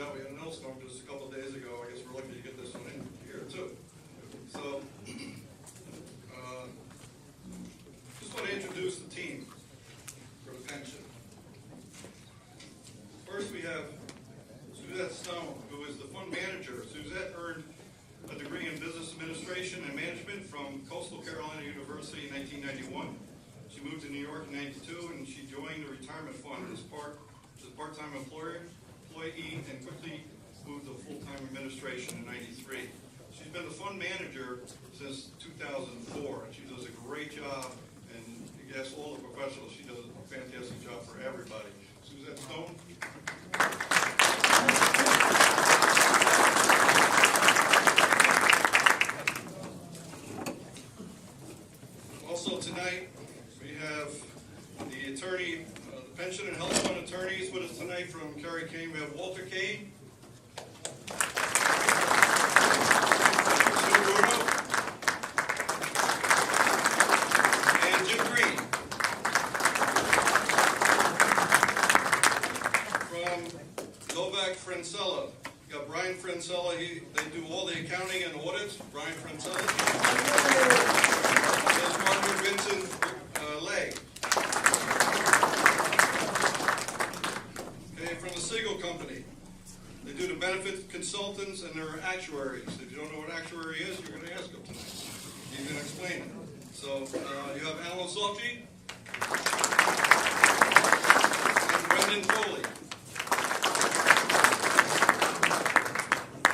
out. We had an snowstorm just a couple of days ago. I guess we're lucky to get this one in here too. So, just want to introduce the team for the pension. First we have Suzette Stone, who is the fund manager. Suzette earned a degree in business administration and management from Coastal Carolina University in 1991. She moved to New York in 92, and she joined the retirement fund as a part-time employee and quickly moved to full-time administration in 93. She's been the fund manager since 2004, and she does a great job, and you ask all the professionals, she does a fantastic job for everybody. Suzette Stone. Also tonight, we have the attorney, the pension and health fund attorneys with us tonight from Kerry Kane. We have Walter Kane, Sue Bruno, and Jim Green. From Novak Francella, we got Brian Francella. They do all the accounting and audits. Brian Francella. There's Martin Vincent Lay. Okay, from the Siegel Company. They do the benefit consultants and they're actuaries. If you don't know what actuary is, you're going to ask them tonight. He's going to explain it. So you have Alan Sofji and Brendan Foley.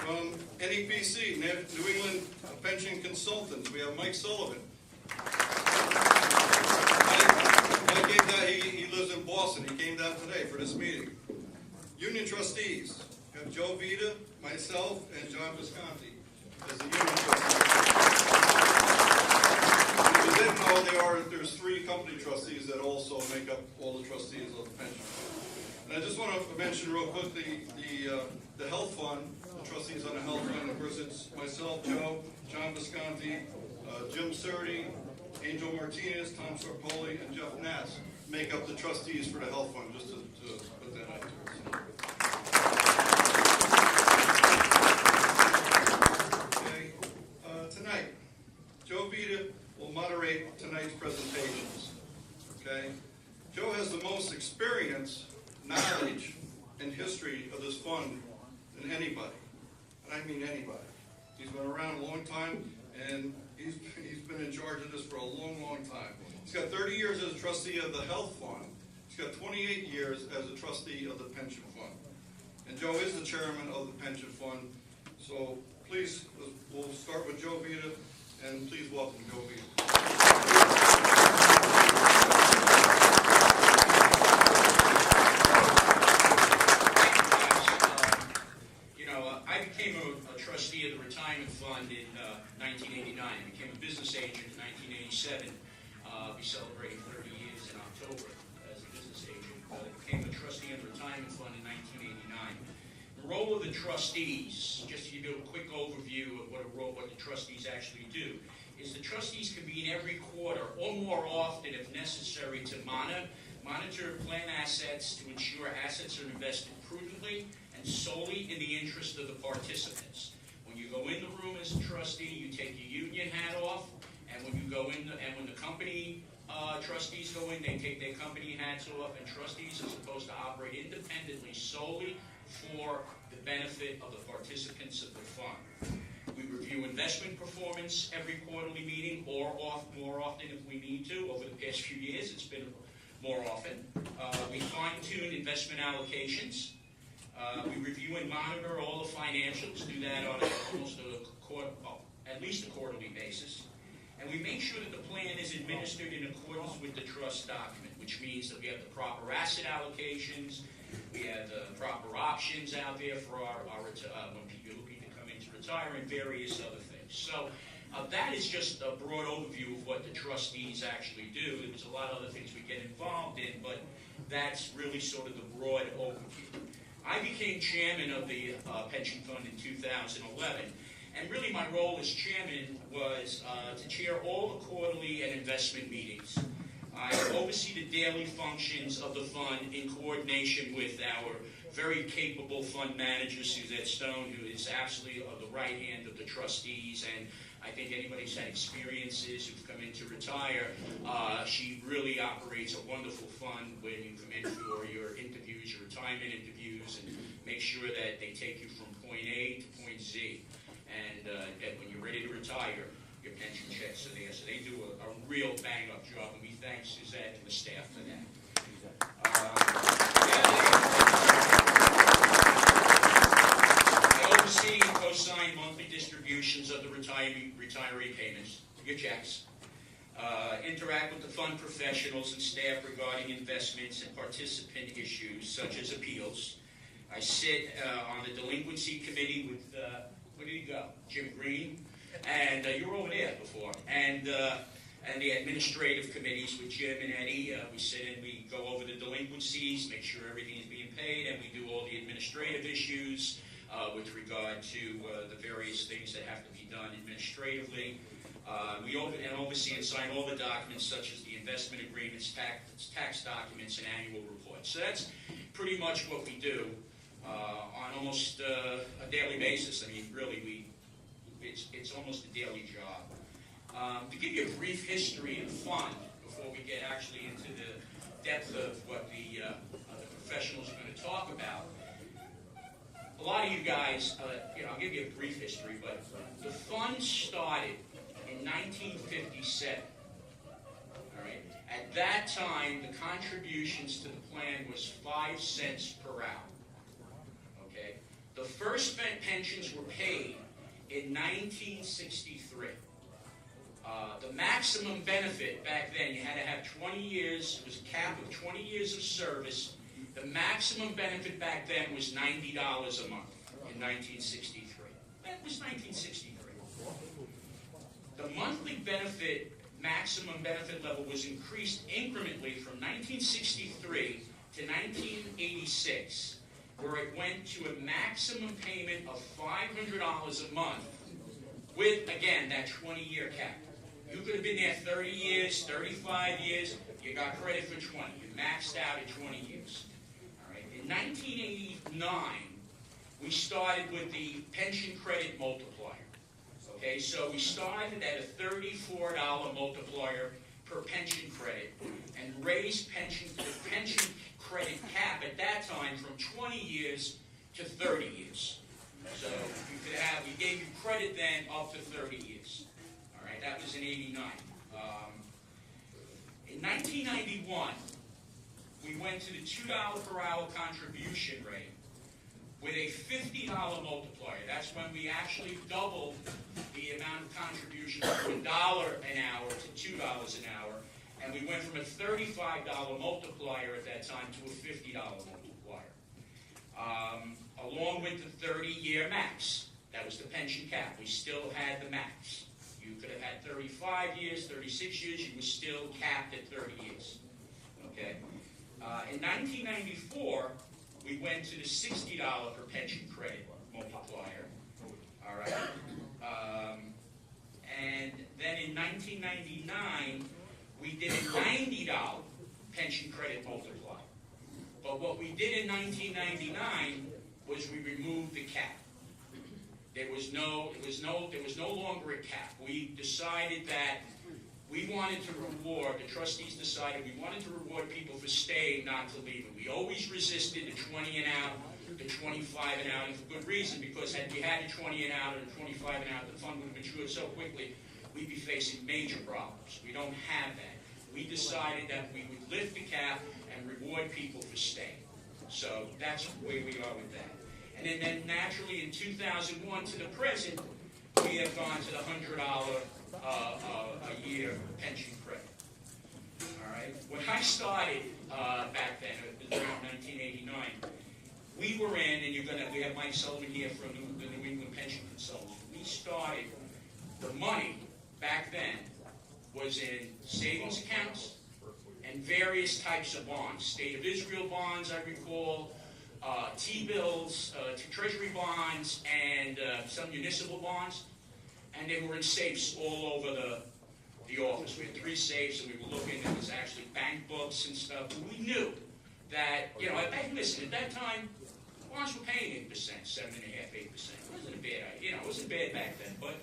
From NEPC, New England Pension Consultants, we have Mike Sullivan. Mike came down, he lives in Boston. He came down today for this meeting. Union trustees, we have Joe Vita, myself, and John Visconti as the union trustees. If you didn't know, there's 3 company trustees that also make up all the trustees of the pension fund. And I just want to mention real quickly the health fund, the trustees on the health fund. Of course, it's myself, Joe, John Visconti, Jim Surdy, Angel Martinez, Tom Sarpoli, and Jeff Nass make up the trustees for the health fund, just to put that out there. Okay, tonight, Joe Vita will moderate tonight's presentations. Okay, Joe has the most experience, knowledge, and history of this fund than anybody, and I mean anybody. He's been around a long time, and he's been in charge of this for a long, long time. He's got 30 years as a trustee of the health fund. He's got 28 years as a trustee of the pension fund. And Joe is the chairman of the pension fund. So please, we'll start with Joe Vita, and please welcome Joe Vita. I became a trustee of the retirement fund in 1989. I became a business agent in 1987. I'll be celebrating 30 years in October as a business agent. I became a trustee of the retirement fund in 1989. The role of the trustees, just to give you a quick overview of what the trustees actually do, is the trustees convene every quarter or more often if necessary to monitor plan assets to ensure assets are invested prudently and solely in the interest of the participants. When you go in the room as a trustee, you take your union hat off, and when you go in, and when the company trustees go in, they take their company hats off, and trustees are supposed to operate independently solely for the benefit of the participants of the fund. We review investment performance every quarterly meeting, or more often if we need to. Over the past few years, it's been more often. We fine-tune investment allocations. We review and monitor all the financials, do that on at least a quarterly basis. And we make sure that the plan is administered in accordance with the trust document, which means that we have the proper asset allocations, we have the proper options out there for when people are looking to come in to retire, and various other things. So that is just a broad overview of what the trustees actually do. There's a lot of other things we get involved in, but that's really sort of the broad overview. I became chairman of the pension fund in 2011, and really my role as chairman was to chair all the quarterly and investment meetings. I oversee the daily functions of the fund in coordination with our very capable fund manager, Suzette Stone, who is absolutely the right hand of the trustees, and I think anybody who's had experiences who've come in to retire, she really operates a wonderful fund when you come in for your interviews, your retirement interviews, and make sure that they take you from point A to point Z. And when you're ready to retire, your pension checks are there. So they do a real bang-up job, and we thank Suzette and the staff for that. I oversee and co-sign monthly distributions of the retiree payments, your checks. Interact with the fund professionals and staff regarding investments and participant issues such as appeals. I sit on the delinquency committee with, where did he go? Jim Green. And you were over there before. And the administrative committees with Jim and Eddie. We sit and we go over the delinquencies, make sure everything is being paid, and we do all the administrative issues with regard to the various things that have to be done administratively. We oversee and sign all the documents such as the investment agreements, tax documents, and annual reports. So that's pretty much what we do on almost a daily basis. I mean, really, it's almost a daily job. To give you a brief history of the fund before we get actually into the depth of what the professionals are going to talk about. A lot of you guys, I'll give you a brief history, but the fund started in 1957. All right. At that time, the contributions to the plan was 5 cents per hour. Okay. The first pensions were paid in 1963. The maximum benefit back then, you had to have 20 years, it was a cap of 20 years of service. The maximum benefit back then was $90 a month in 1963. That was 1963. The monthly benefit, maximum benefit level was increased incrementally from 1963 to 1986, where it went to a maximum payment of $500 a month with, again, that 20-year cap. You could have been there 30 years, 35 years, you got credit for 20. You maxed out at 20 years. All right. In 1989, we started with the pension credit multiplier. Okay, so we started at a $34 multiplier per pension credit and raised the pension credit cap at that time from 20 years to 30 years. So we gave you credit then up to 30 years. All right, that was in '89. In 1991, we went to the $2 per hour contribution rate with a $50 multiplier. That's when we actually doubled the amount of contribution from $1 an hour to $2 an hour. And we went from a $35 multiplier at that time to a $50 multiplier. Along with the 30-year max. That was the pension cap. We still had the max. You could have had 35 years, 36 years. You were still capped at 30 years. Okay. In 1994, we went to the $60 per pension credit multiplier. All right. And then in 1999, we did a $90 pension credit multiplier. But what we did in 1999 was we removed the cap. There was no longer a cap. We decided that we wanted to reward, the trustees decided we wanted to reward people for staying, not to leaving. We always resisted the 20 and out, the 25 and out, and for good reason, because had we had the 20 and out or the 25 and out, the fund would have matured so quickly, we'd be facing major problems. We don't have that. We decided that we would lift the cap and reward people for staying. So that's where we are with that. And then naturally in 2001 to the present, we have gone to the $100 a year pension credit. All right. When I started back then, it was around 1989, we were in, and we have Mike Sullivan here from the New England Pension Consultants. We started, the money back then was in savings accounts and various types of bonds. State of Israel bonds, I recall, T-bills, treasury bonds, and some municipal bonds. And they were in safes all over the office. We had 3 safes, and we were looking. There was actually bank books and stuff. But we knew that, at that time, bonds were paying 8%, 7.5%, 8%. It wasn't a bad idea, it wasn't bad back then, but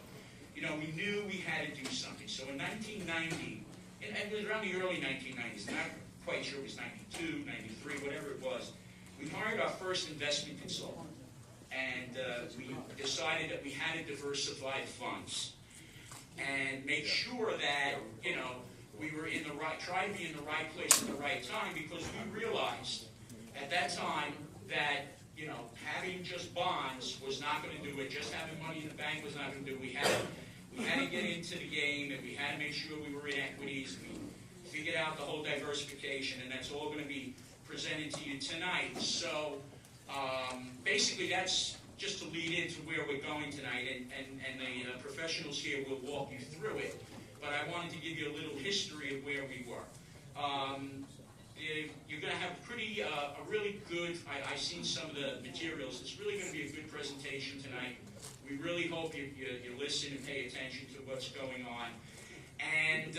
we knew we had to do something. So in 1990, and it was around the early 1990s, not quite sure it was 92, 93, whatever it was, we hired our first investment consultant. And we decided that we had to diversify funds and make sure that, we were in the right, try to be in the right place at the right time, because we realized at that time that, having just bonds was not going to do it. Just having money in the bank was not going to do it. We had to get into the game, and we had to make sure we were in equities. We figured out the whole diversification, and that's all going to be presented to you tonight. So basically, that's just to lead into where we're going tonight, and the professionals here will walk you through it. But I wanted to give you a little history of where we were. You're going to have a really good, I've seen some of the materials, it's really going to be a good presentation tonight. We really hope you listen and pay attention to what's going on. And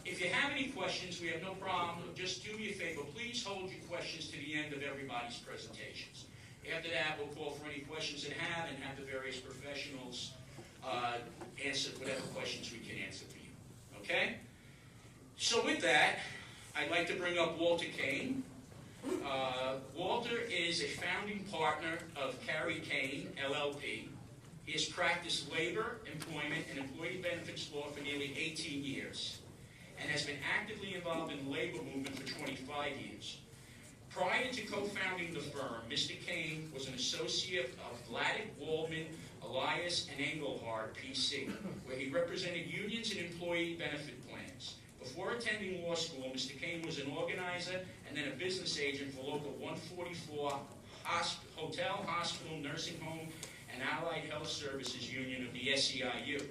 if you have any questions, we have no problem. Just do me a favor. Please hold your questions to the end of everybody's presentations. After that, we'll call for any questions that have, and have the various professionals answer whatever questions we can answer for you. Okay? So with that, I'd like to bring up Walter Kane. Walter is a founding partner of Carey Kane, LLP. He has practiced labor, employment, and employee benefits law for nearly 18 years, and has been actively involved in the labor movement for 25 years. Prior to co-founding the firm, Mr. Kane was an associate of Vladeck, Waldman, Elias, and Engelhard, PC, where he represented unions and employee benefit plans. Before attending law school, Mr. Kane was an organizer and then a business agent for Local 144 Hotel, Hospital, Nursing Home, and Allied Health Services Union of the SEIU.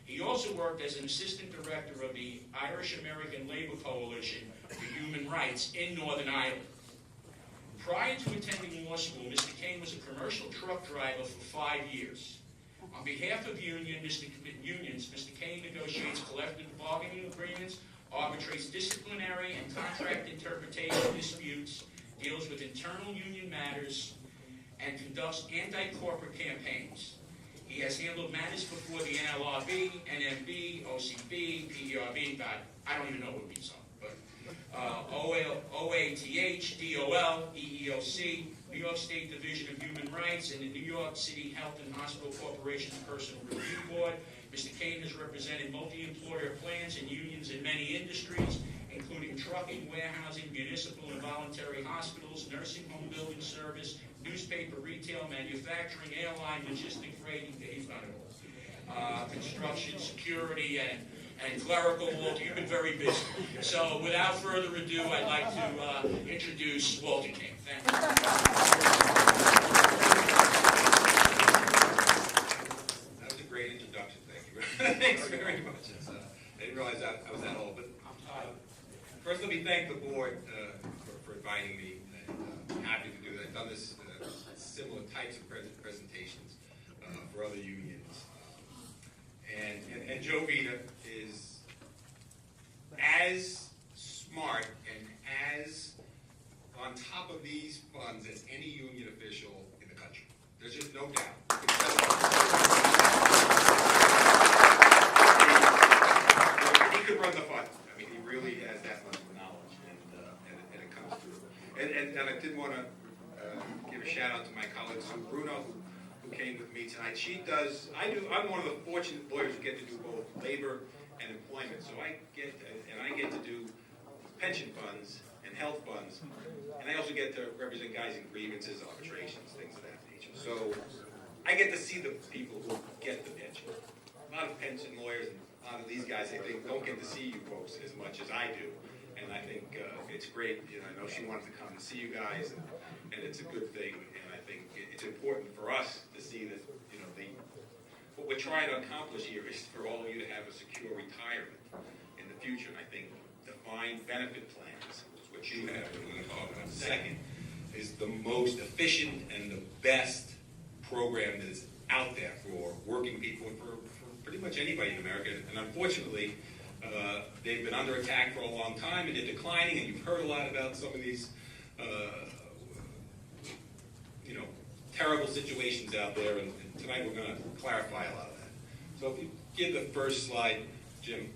He also worked as an assistant director of the Irish American Labor Coalition for Human Rights in Northern Ireland. Prior to attending law school, Mr. Kane was a commercial truck driver for 5 years. On behalf of unions, Mr. Kane negotiates collective bargaining agreements, arbitrates disciplinary and contract interpretation disputes, deals with internal union matters, and conducts anti-corporate campaigns. He has handled matters before the NLRB, NMB, OCB, PERB, I don't even know what these are, but OATH, DOL, EEOC, New York State Division of Human Rights, and the New York City Health and Hospital Corporation's Personal Review Board. Mr. Kane has represented multi-employer plans and unions in many industries, including trucking, warehousing, municipal and voluntary hospitals, nursing home building service, newspaper, retail, manufacturing, airline, logistic, freight, he's done it all. Construction, security, and clerical. Walter, you've been very busy. So without further ado, I'd like to introduce Walter Kane. Thank you. That was a great introduction. Thank you. Thanks very much. I didn't realize I was that old. But first, let me thank the board for inviting me. I'm happy to do that. I've done this similar types of presentations for other unions. And Joe Vita is as smart and as on top of these funds as any union official in the country. There's just no doubt. He could run the fund. I mean, he really has that much knowledge, and it comes through. And I did want to give a shout out to my colleague Sue Bruno, who came with me tonight. She does. I'm one of the fortunate lawyers who get to do both labor and employment. So I get to do pension funds and health funds, and I also get to represent guys in grievances, arbitrations, things of that nature. So I get to see the people who get the pension. A lot of pension lawyers and a lot of these guys, I think, don't get to see you folks as much as I do. And I think it's great. I know she wanted to come and see you guys, and it's a good thing. And I think it's important for us to see that, what we're trying to accomplish here is for all of you to have a secure retirement in the future. And I think defined benefit plans, which is what you have, and we're going to talk about in a second, is the most efficient and the best program that is out there for working people and for pretty much anybody in America. And unfortunately, they've been under attack for a long time, and they're declining, and you've heard a lot about some of these, terrible situations out there, and tonight we're going to clarify a lot of that. So if you give the first slide, Jim.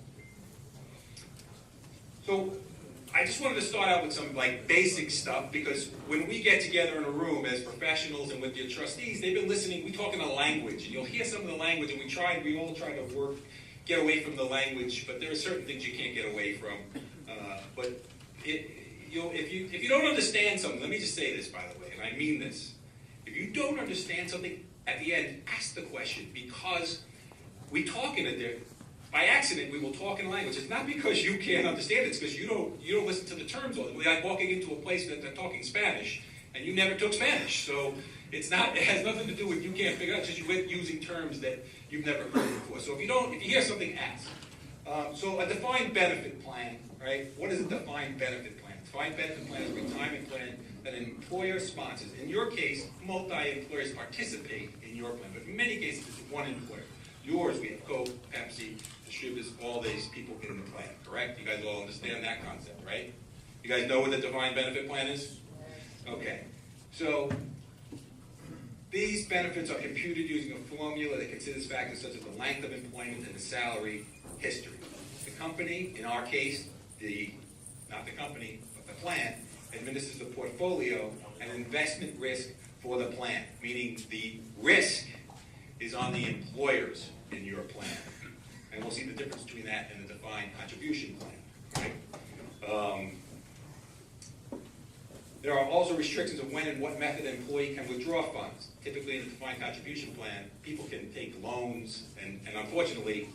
So I just wanted to start out with some like basic stuff, because when we get together in a room as professionals and with your trustees, they've been listening, we talk in a language, and you'll hear some of the language, and we all try to get away from the language, but there are certain things you can't get away from. If you don't understand something, let me just say this, by the way, and I mean this. If you don't understand something, at the end, ask the question, because we talk in it. By accident, we will talk in language. It's not because you can't understand it. It's because you don't listen to the terms all the way. Like walking into a place that they're talking Spanish, and you never took Spanish. So it has nothing to do with you can't figure it out. It's just you're using terms that you've never heard before. So if you hear something, ask. So a defined benefit plan, right? What is a defined benefit plan? A defined benefit plan is a retirement plan that an employer sponsors. In your case, multi-employers participate in your plan, but in many cases, it's one employer. Yours, we have Coke, Pepsi, distributors, all these people in the plan, correct? You guys all understand that concept, right? You guys know what the defined benefit plan is? Okay. So these benefits are computed using a formula that considers factors such as the length of employment and the salary history. The company, in our case, not the company, but the plan, administers the portfolio and investment risk for the plan, meaning the risk is on the employers in your plan. And we'll see the difference between that and the defined contribution plan. Right? There are also restrictions of when and what method an employee can withdraw funds. Typically in the defined contribution plan, people can take loans, and unfortunately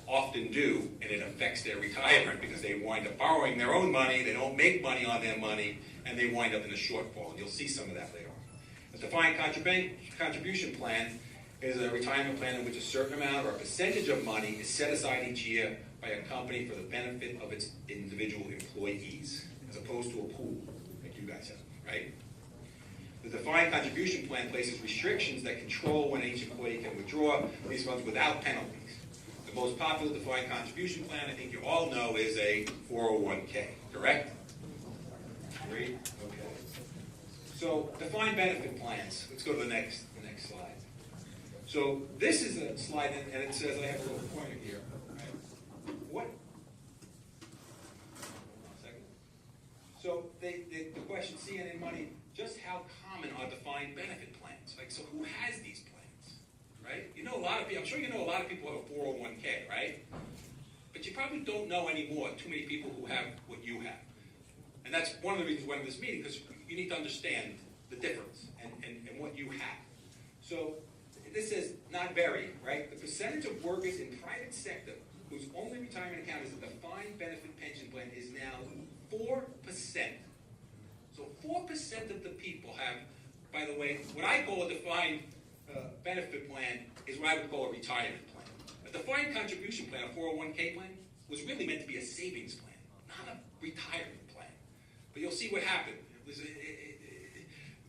often do, and it affects their retirement because they wind up borrowing their own money, they don't make money on their money, and they wind up in a shortfall. And you'll see some of that later on. A defined contribution plan is a retirement plan in which a certain amount or a percentage of money is set aside each year by a company for the benefit of its individual employees, as opposed to a pool like you guys have, right? The defined contribution plan places restrictions that control when each employee can withdraw these funds without penalties. The most popular defined contribution plan, I think you all know, is a 401k, correct? Agreed? Okay. So defined benefit plans. Let's go to the next slide. So this is a slide, and it says, I have a little pointer here. Right? What? Hold on a second. So the question, CNN Money, just how common are defined benefit plans? Like, so who has these plans, right? You know a lot of people, I'm sure you know a lot of people have a 401k, right? But you probably don't know anymore too many people who have what you have. And that's one of the reasons why I'm in this meeting, because you need to understand the difference and what you have. So this says not very, right? The percentage of workers in private sector whose only retirement account is a defined benefit pension plan is now 4%. So 4% of the people have, by the way, what I call a defined benefit plan is what I would call a retirement plan. A defined contribution plan, a 401k plan, was really meant to be a savings plan, not a retirement plan. But you'll see what happened.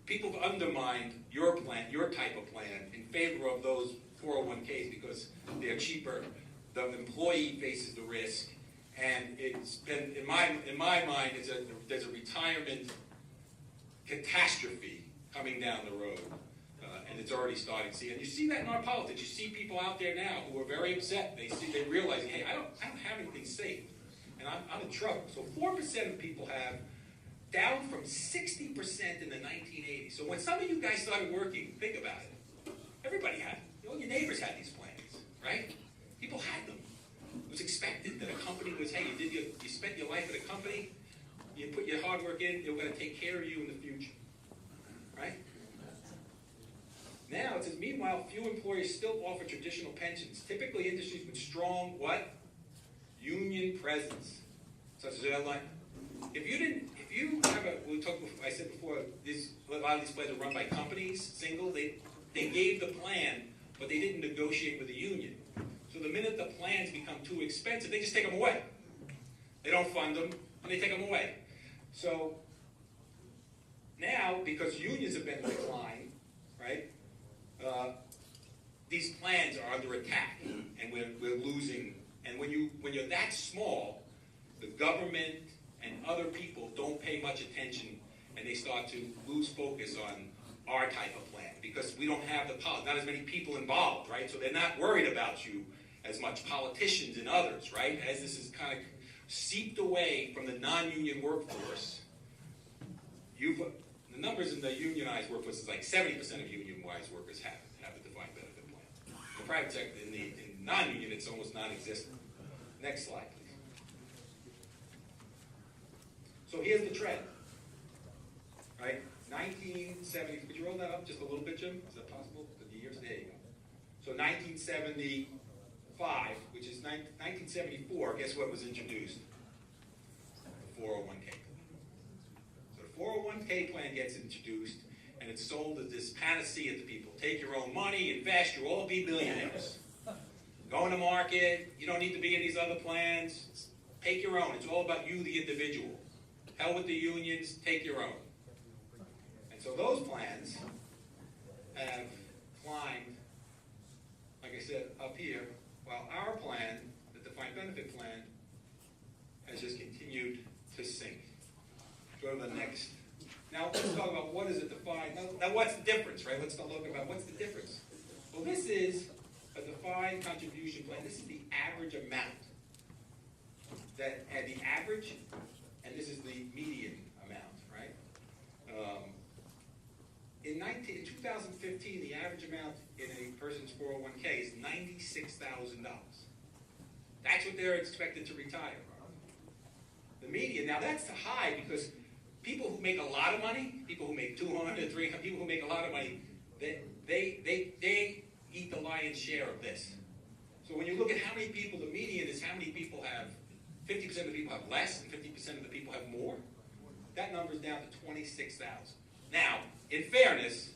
People have undermined your plan, your type of plan, in favor of those 401ks because they're cheaper. The employee faces the risk, and it's been, in my mind, there's a retirement catastrophe coming down the road, and it's already starting to see. And you see that in our politics. You see people out there now who are very upset. They realize, hey, I don't have anything safe, and I'm in trouble. So 4% of people have, down from 60% in the 1980s. So when some of you guys started working, think about it. Everybody had them. You know, your neighbors had these plans, right? People had them. It was expected that a company was, hey, you spent your life at a company, you put your hard work in, they were going to take care of you in the future, right? Now it says, meanwhile, few employers still offer traditional pensions, typically industries with strong, what? Union presence, such as airline. I said before, a lot of these plans are run by companies, they gave the plan, but they didn't negotiate with the union. So the minute the plans become too expensive, they just take them away. They don't fund them, and they take them away. So now, because unions have been in decline, right, these plans are under attack, and we're losing. And when you're that small, the government and other people don't pay much attention, and they start to lose focus on our type of plan, because we don't have not as many people involved, right? So they're not worried about you as much, politicians and others, right? As this is kind of seeped away from the non-union workforce, the numbers in the unionized workforce is like 70% of union-wise workers have a defined benefit plan. The private sector, in non-union, it's almost non-existent. Next slide, please. So here's the trend, right? 1970, could you roll that up just a little bit, Jim? Is that possible? The years, there you go. So 1975, which is 1974, guess what was introduced? The 401k. So the 401k plan gets introduced, and it's sold as this panacea to people. Take your own money, invest, you'll all be millionaires. Go in the market, you don't need to be in these other plans. Take your own. It's all about you, the individual. Hell with the unions, take your own. And so those plans have climbed, like I said, up here, while our plan, the defined benefit plan, has just continued to sink. Go to the next. Now let's talk about what is a defined, now what's the difference, right? Let's look about what's the difference. Well, this is a defined contribution plan. This is the average amount. That at the average, and this is the median amount, right? In 2015, the average amount in a person's 401k is $96,000. That's what they're expected to retire. The median, now that's high because people who make a lot of money, people who make 200, 300, people who make a lot of money, they eat the lion's share of this. So when you look at how many people, the median is how many people have, 50% of the people have less and 50% of the people have more. That number's down to 26,000. Now, in fairness,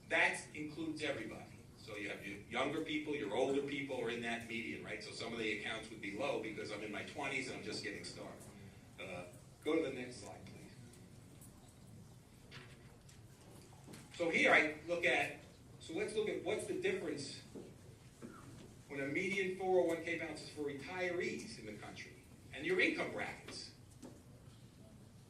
that includes everybody. So you have your younger people, your older people are in that median, right? So some of the accounts would be low because I'm in my 20s and I'm just getting started. Go to the next slide, please. So here I look at, so let's look at what's the difference when a median 401k balance is for retirees in the country and your income brackets.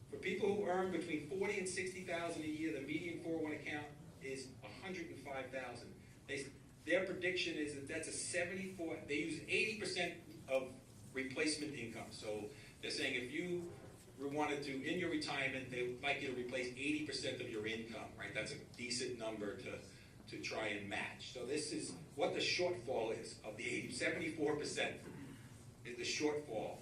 For people who earn between $40,000 and $60,000 a year, the median 401 account is $105,000. Their prediction is that that's a 74. They use 80% of replacement income. So they're saying if you wanted to, in your retirement, they would like you to replace 80% of your income, right? That's a decent number to try and match. So this is what the shortfall is of the 80. 74% is the shortfall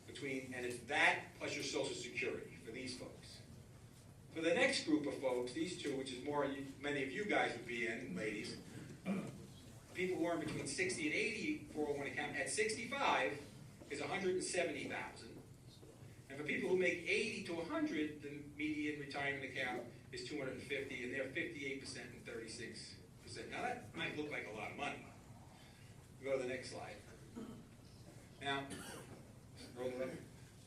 between, and it's that plus your Social Security for these folks. For the next group of folks, these two, which is more many of you guys would be in, ladies, people who earn between 60 and 80 401 account at 65 is 170,000. And for people who make 80 to 100, the median retirement account is 250, and they're 58% and 36%. Now that might look like a lot of money. Go to the next slide. Now, roll it up.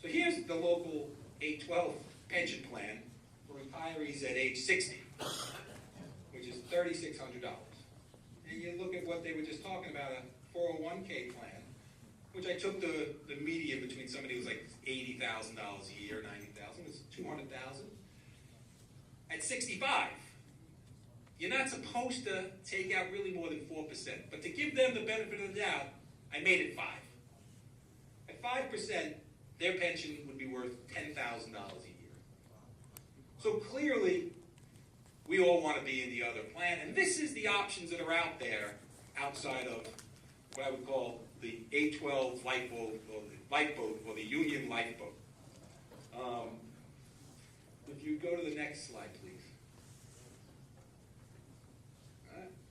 So here's the local 812 pension plan for retirees at age 60, which is $3,600. And you look at what they were just talking about, a 401k plan, which I took the median between somebody who was like $80,000 a year, $90,000, was $200,000. At 65, you're not supposed to take out really more than 4%. But to give them the benefit of the doubt, I made it 5. At 5%, their pension would be worth $10,000 a year. So clearly, we all want to be in the other plan. And this is the options that are out there outside of what I would call the 812 lifeboat or the union lifeboat. If you go to the next slide, please.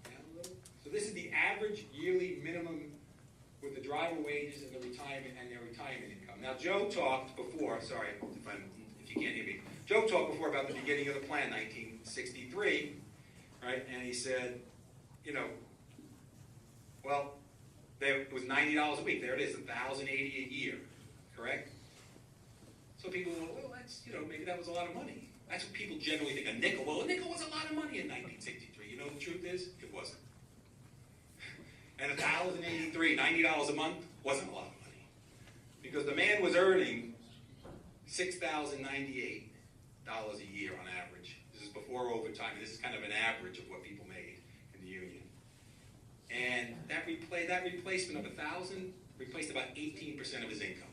Down a little. So this is the average yearly minimum with the driver wages and the retirement and their retirement income. Now, Joe talked before. Sorry if you can't hear me. Joe talked before about the beginning of the plan, 1963, right? And he said, well, it was $90 a week. There it is, $1,080 a year, correct? So people go, well, that's, maybe that was a lot of money. That's what people generally think. A nickel. Well, a nickel was a lot of money in 1963. You know what the truth is? It wasn't. And $1,083, $90 a month, wasn't a lot of money. Because the man was earning $6,098 a year on average. This is before overtime, and this is kind of an average of what people made in the union. And that replacement of 1,000 replaced about 18% of his income.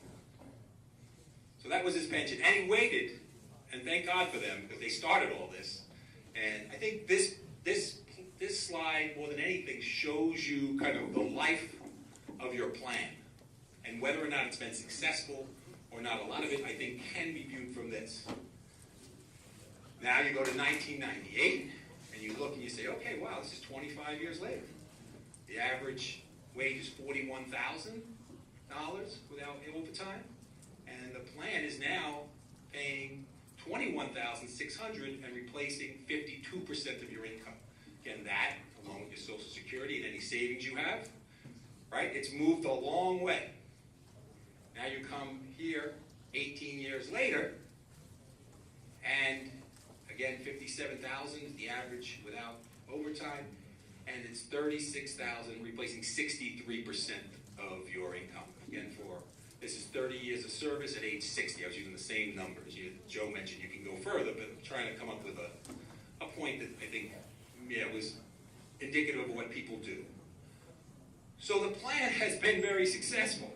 So that was his pension. And he waited, and thank God for them, because they started all this. And I think this slide, more than anything, shows you kind of the life of your plan and whether or not it's been successful or not. A lot of it, I think, can be viewed from this. Now you go to 1998, and you look and you say, okay, wow, this is 25 years later. The average wage is $41,000 without overtime, and the plan is now paying $21,600 and replacing 52% of your income. Again, that, along with your Social Security and any savings you have, right? It's moved a long way. Now you come here 18 years later, and again, $57,000 is the average without overtime, and it's $36,000, replacing 63% of your income. Again, this is 30 years of service at age 60. I was using the same numbers. Joe mentioned you can go further, but I'm trying to come up with a point that I think, was indicative of what people do. So the plan has been very successful.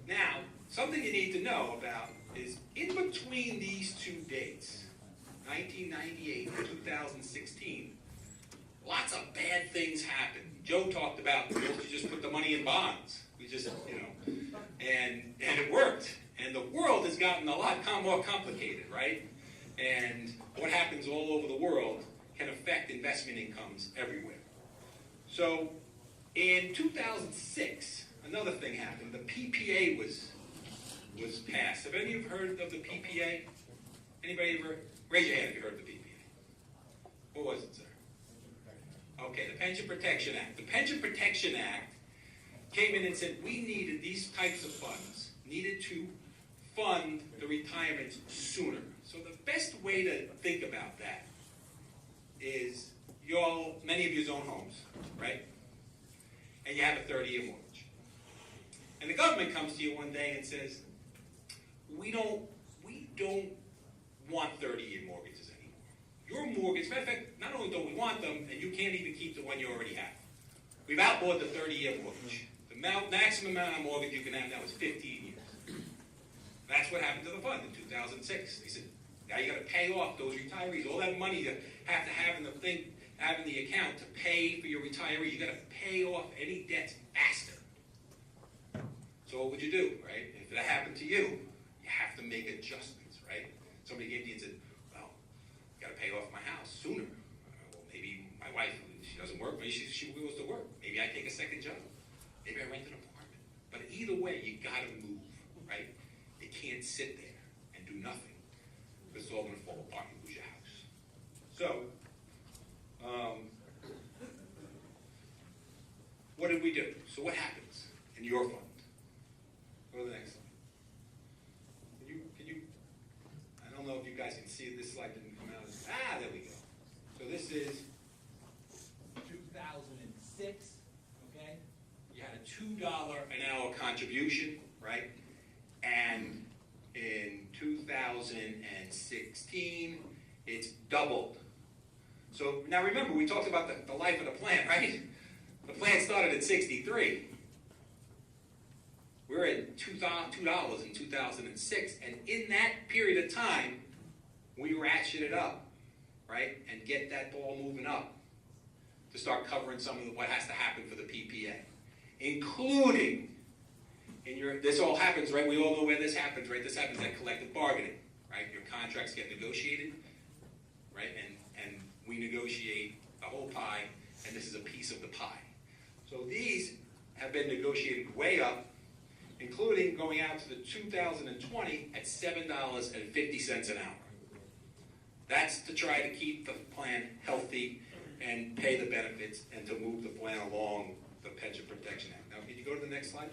Now, something you need to know about is in between these two dates, 1998 and 2016, lots of bad things happened. Joe talked about, you just put the money in bonds. We just, and it worked. And the world has gotten a lot more complicated, right? And what happens all over the world can affect investment incomes everywhere. So in 2006, another thing happened. The PPA was passed. Have any of you heard of the PPA? Anybody ever? Raise your hand if you heard of the PPA. What was it, sir? Okay, the Pension Protection Act. The Pension Protection Act came in and said we needed these types of funds, needed to fund the retirements sooner. So the best way to think about that is many of you own homes, right? And you have a 30-year mortgage. And the government comes to you one day and says, we don't want 30-year mortgages anymore. Your mortgage, matter of fact, not only don't we want them, and you can't even keep the one you already have. We've outlawed the 30-year mortgage. The maximum amount of mortgage you can have now is 15 years. That's what happened to the fund in 2006. They said, now you got to pay off those retirees. All that money you have to have in the account to pay for your retiree. You got to pay off any debts faster. So what would you do, right? If that happened to you, you have to make adjustments, right? Somebody came to you and said, well, you got to pay off my house sooner. Well, maybe my wife, she doesn't work. Maybe she goes to work. Maybe I take a second job. Maybe I rent an apartment. But either way, you got to move, right? You can't sit there and do nothing. It's all going to fall apart. You lose your house. So, what did we do? So what happens in your fund? Go to the next slide. Can you? I don't know if you guys can see this slide didn't come out. There we go. So this is 2006. Okay, you had a $2 an hour contribution, right? And in 2016, it's doubled. So now remember, we talked about the life of the plan, right? The plan started at 63. We're at $2 in 2006, and in that period of time, we ratchet it up, right? And get that ball moving up to start covering some of what has to happen for the PPA, including this all happens, right? We all know where this happens, right? This happens at collective bargaining, right? Your contracts get negotiated, right? And we negotiate the whole pie, and this is a piece of the pie. So these have been negotiated way up, including going out to the 2020 at $7.50 an hour. That's to try to keep the plan healthy and pay the benefits and to move the plan along the Pension Protection Act. Now, can you go to the next slide?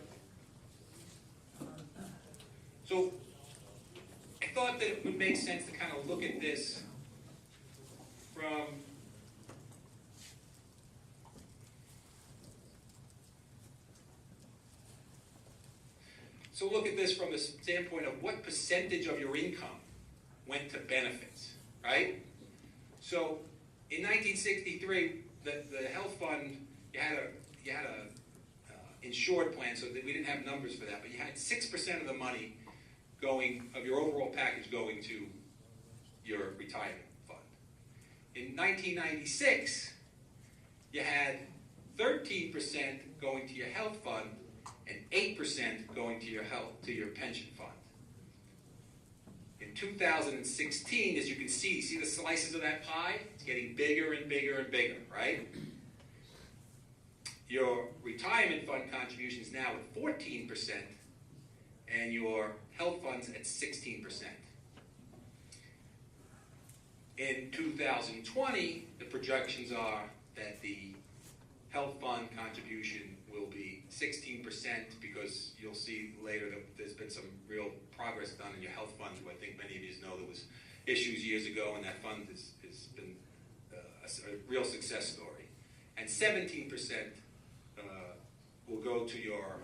So I thought that it would make sense to kind of look at this from the standpoint of what percentage of your income went to benefits, right? So in 1963, the health fund, you had a insured plan, so that we didn't have numbers for that, but you had 6% of the money of your overall package going to your retirement fund. In 1996, you had 13% going to your health fund and 8% going to your pension fund. In 2016, as you can see the slices of that pie? It's getting bigger and bigger and bigger, right? Your retirement fund contribution is now at 14%, and your health fund's at 16%. In 2020, the projections are that the health fund contribution will be 16%, because you'll see later that there's been some real progress done in your health fund. I think many of you know there was issues years ago, and that fund has been a real success story. And 17% will go to your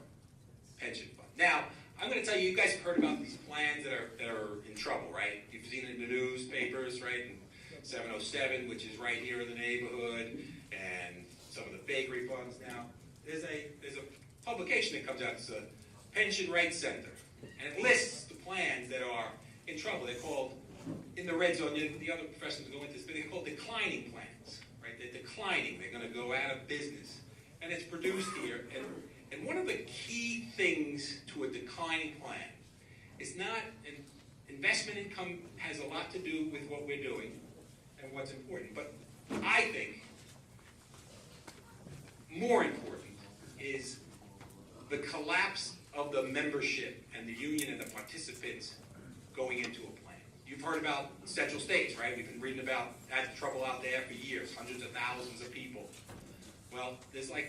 pension fund. Now, I'm going to tell you, you guys have heard about these plans that are in trouble, right? You've seen it in the newspapers, right? And 707, which is right here in the neighborhood, and some of the bakery funds. Now, there's a publication that comes out. It's a Pension Rights Center, and it lists the plans that are in trouble. They're called, in the red zone, the other professionals go into this, but they're called declining plans, right? They're declining. They're going to go out of business. And it's produced here. And one of the key things to a declining plan is not, investment income has a lot to do with what we're doing and what's important. But I think more important is the collapse of the membership and the union and the participants going into a plan. You've heard about central states, right? We've been reading about that trouble out there for years, hundreds of thousands of people. Well, there's 4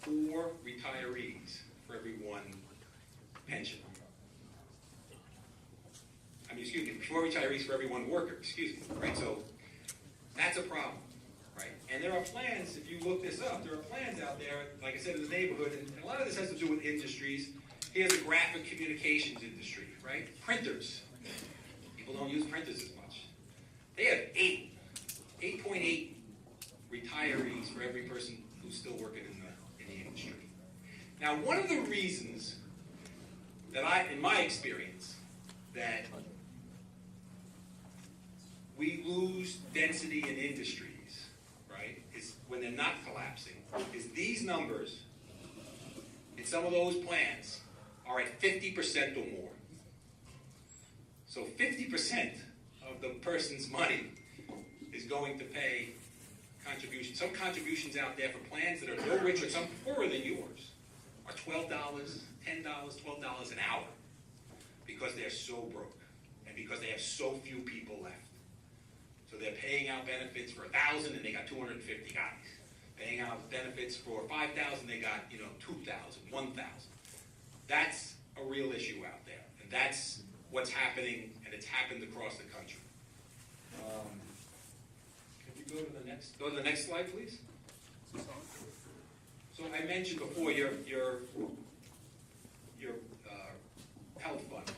retirees for every 1 pensioner. 4 retirees for every 1 worker, right? So that's a problem, right? And there are plans, if you look this up, there are plans out there, like I said, in the neighborhood, and a lot of this has to do with industries. Here's the graphic communications industry, right? Printers. People don't use printers as much. They have 8.8 retirees for every person who's still working in the industry. Now, one of the reasons that in my experience, that we lose density in industries, right, is when they're not collapsing, is these numbers in some of those plans are at 50% or more. So 50% of the person's money is going to pay contributions. Some contributions out there for plans that are no richer, some poorer than yours, are $12, $10, $12 an hour, because they're so broke and because they have so few people left. So they're paying out benefits for 1,000 and they got 250 guys. Paying out benefits for 5,000, they got 2,000, 1,000. That's a real issue out there, and that's what's happening, and it's happened across the country. Go to the next slide, please. So I mentioned before your health fund.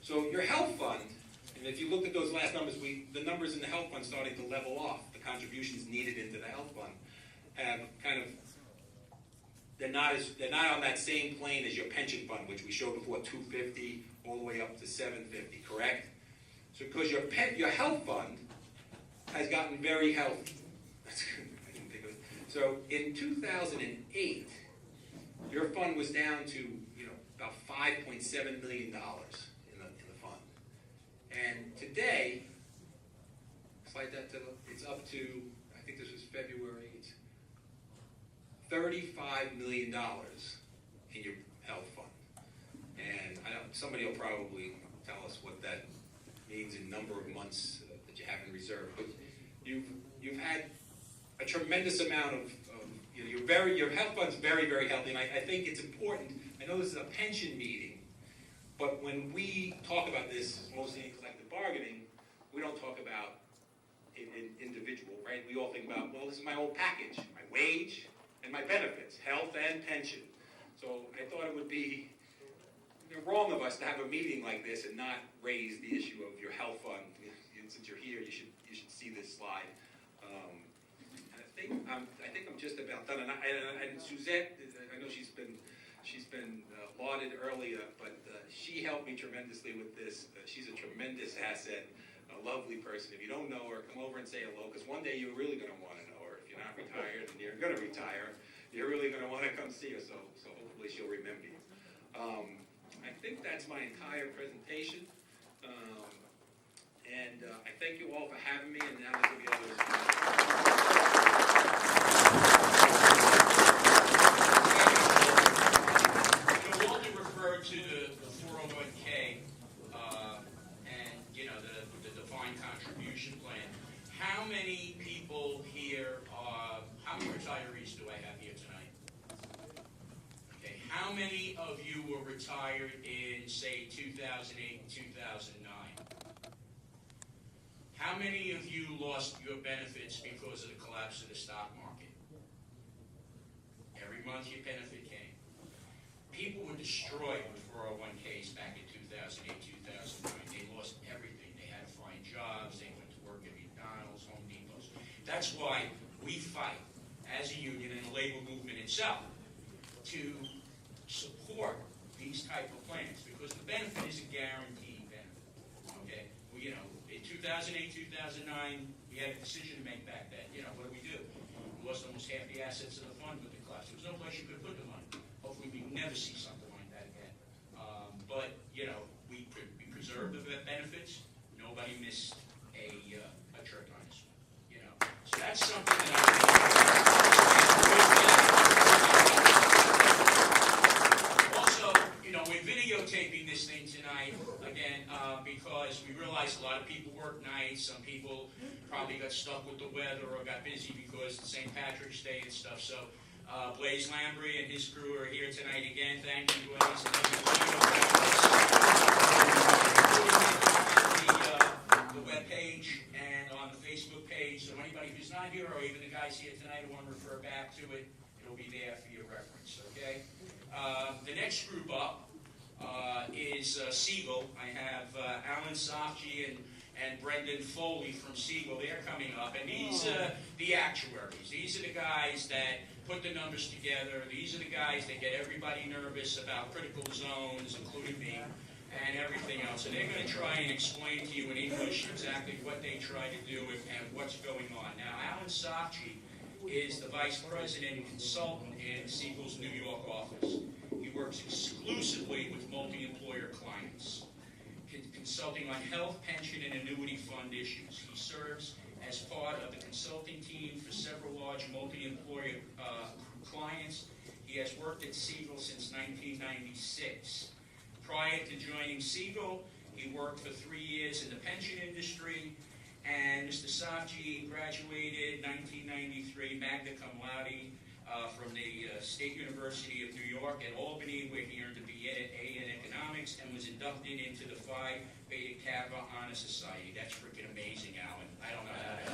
So your health fund, and if you looked at those last numbers, the numbers in the health fund starting to level off. The contributions needed into the health fund have they're not on that same plane as your pension fund, which we showed before, 250 all the way up to 750, correct? So because your health fund has gotten very healthy. I didn't think of it. So in 2008, your fund was down to about $5.7 million in the fund, and today, slide that to it's up to, I think this was February. It's $35 million in your health fund, and I know somebody will probably tell us what that means in number of months that you have in reserve, but you've had a tremendous amount of your health fund's very, very healthy, and I think it's important. I know this is a pension meeting, but when we talk about this, mostly in collective bargaining, we don't talk about an individual, right? We all think about, well, this is my whole package, my wage and my benefits, health and pension. So I thought it would be wrong of us to have a meeting like this and not raise the issue of your health fund. Since you're here, you you should see this slide. And I think I'm just about done. And Suzette, I know she's been lauded earlier, but she helped me tremendously with this. She's a tremendous asset, a lovely person. If you don't know her, come over and say hello, because one day you're really going to want to know her. If you're not retired and you're going to retire, you're really going to want to come see her. So hopefully she'll remember you. I think that's my entire presentation. And I thank you all for having me, and now there'll be others. Walter referred to the 401k and the defined contribution plan. How many people here how many retirees do I have here tonight? Okay, how many of you were retired in, say, 2008, 2009? How many of you lost your benefits because of the collapse of the stock market? Every month your benefit came. People were destroyed with 401ks back in 2008, 2009. They lost everything. They had to find jobs. They went to work at McDonald's, Home Depots. That's why we fight as a union and the labor movement itself to support these type of plans, because the benefit is a guaranteed benefit. Okay? Well, in 2008, 2009, we had a decision to make back then. What do? We lost almost half the assets of the fund with the collapse. There was no place you could put the money. Hopefully we never see something like that again. But we preserved the benefits. Nobody missed a trick on this one. So that's something that I think. Also, we're videotaping this thing tonight again because we realize a lot of people work nights. Some people probably got stuck with the weather or got busy because of St. Patrick's Day and stuff. So Blaise Lambry and his crew are here tonight again. Thank you, Blaise. On the webpage and on the Facebook page. So anybody who's not here, or even the guys here tonight who want to refer back to it, it'll be there for your reference. Okay. The next group up is Siegel. I have Alan Safji and Brendan Foley from Siegel. They're coming up, and these are the actuaries. These are the guys that put the numbers together. These are the guys that get everybody nervous about critical zones, including me, and everything else. And they're going to try and explain to you in English exactly what they try to do and what's going on. Now, Alan Safji is the vice president and consultant in Siegel's New York office. He works exclusively with multi-employer clients, consulting on health, pension, and annuity fund issues. He serves as part of the consulting team for several large multi-employer clients. He has worked at Siegel since 1996. Prior to joining Siegel, he worked for 3 years in the pension industry, and Mr. Safji graduated 1993 magna cum laude from the State University of New York at Albany, where he earned a BA in economics and was inducted into the Phi Beta Kappa Honor Society. That's freaking amazing, Alan. I don't know how to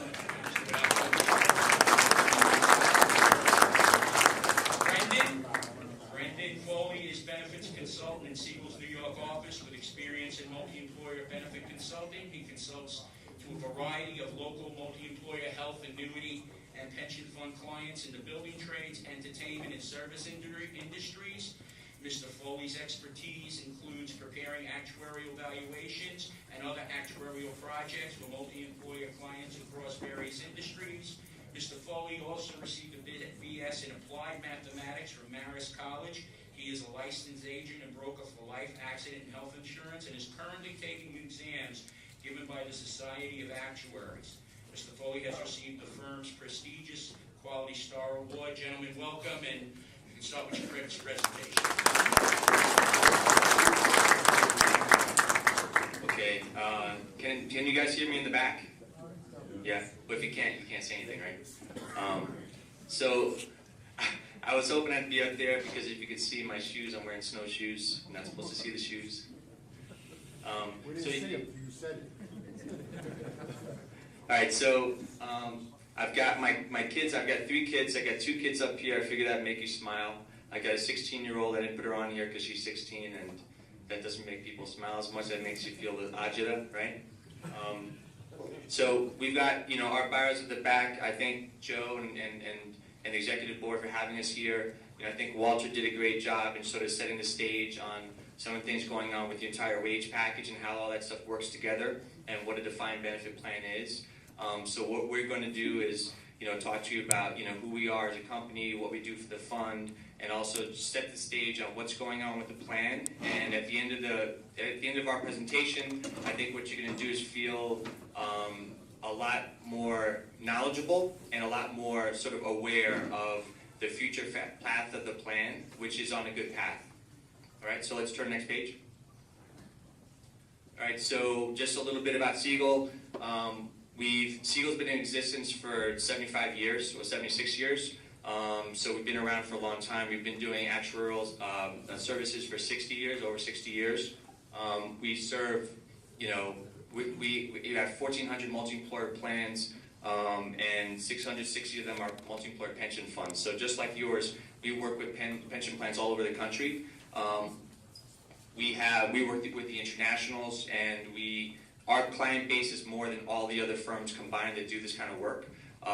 Brendan Foley is benefits consultant in Siegel's New York office with experience in multi-employer benefit consulting. He consults to a variety of local multi-employer health, annuity, and pension fund clients in the building trades, entertainment, and service industries. Mr. Foley's expertise includes preparing actuarial valuations and other actuarial projects for multi-employer clients across various industries. Mr. Foley also received a BS in Applied Mathematics from Marist College. He is a licensed agent and broker for life, accident, and health insurance, and is currently taking exams given by the Society of Actuaries. Mr. Foley has received the firm's prestigious Quality Star Award. Gentlemen, welcome, and you can start with your presentation. Okay, can you guys hear me in the back? Yeah, but if you can't say anything, right? So, I was hoping I'd be up there because if you could see my shoes, I'm wearing snowshoes. I'm not supposed to see the shoes. We didn't see it, you said it. All right, so I've got my kids. I've got 3 kids. I got 2 kids up here. I figured that'd make you smile. I got a 16-year-old. I didn't put her on here because she's 16, and that doesn't make people smile as much. That makes you feel the agita, right? So we've got, our buyers at the back. I thank Joe and the executive board for having us here. I think Walter did a great job in sort of setting the stage on some of the things going on with the entire wage package and how all that stuff works together and what a defined benefit plan is. So what we're going to do is, talk to you about, who we are as a company, what we do for the fund, and also set the stage on what's going on with the plan. And at the end of our presentation, I think what you're going to do is feel a lot more knowledgeable and a lot more sort of aware of the future path of the plan, which is on a good path. All right, so let's turn to the next page. All right, so just a little bit about Siegel. Siegel's been in existence for 75 years, or 76 years. So we've been around for a long time. We've been doing actuarial services for 60 years, over 60 years. We serve, we have 1,400 multi-employer plans, and 660 of them are multi-employer pension funds. So just like yours, we work with pension plans all over the country. We work with the internationals, and our client base is more than all the other firms combined that do this kind of work,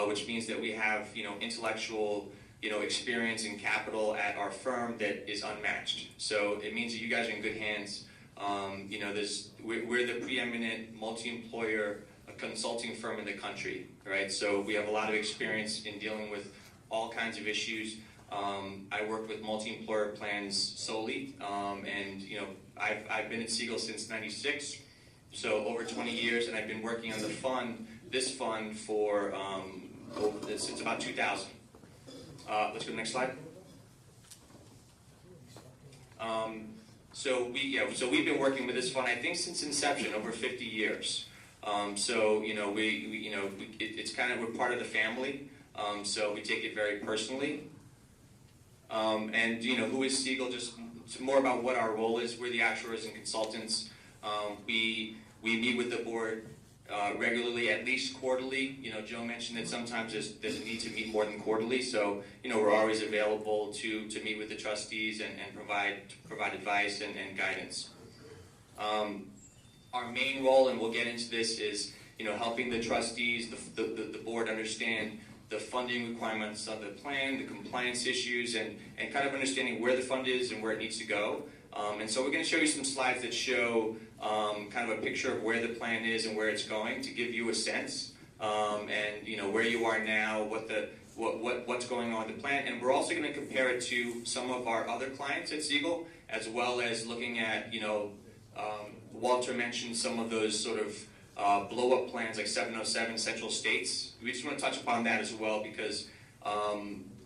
which means that we have, intellectual, experience and capital at our firm that is unmatched. So it means that you guys are in good hands. We're the preeminent multi-employer consulting firm in the country, right? So we have a lot of experience in dealing with all kinds of issues. I work with multi-employer plans solely, and I've been at Siegel since '96, so over 20 years, and I've been working on this fund for since about 2000. Let's go to the next slide. So we've been working with this fund, I think, since inception, over 50 years. It's kind of, we're part of the family, so we take it very personally. Who is Siegel? Just more about what our role is. We're the actuaries and consultants. We meet with the board regularly, at least quarterly. Joe mentioned that sometimes there's a need to meet more than quarterly. So, we're always available to meet with the trustees and provide advice and guidance. Our main role, and we'll get into this, is helping the trustees, the board understand the funding requirements of the plan, the compliance issues, and kind of understanding where the fund is and where it needs to go. And so we're going to show you some slides that show kind of a picture of where the plan is and where it's going, to give you a sense, and where you are now, what's going on in the plan. And we're also going to compare it to some of our other clients at Siegel, as well as looking at, Walter mentioned some of those sort of blow-up plans like 707 Central States. We just want to touch upon that as well, because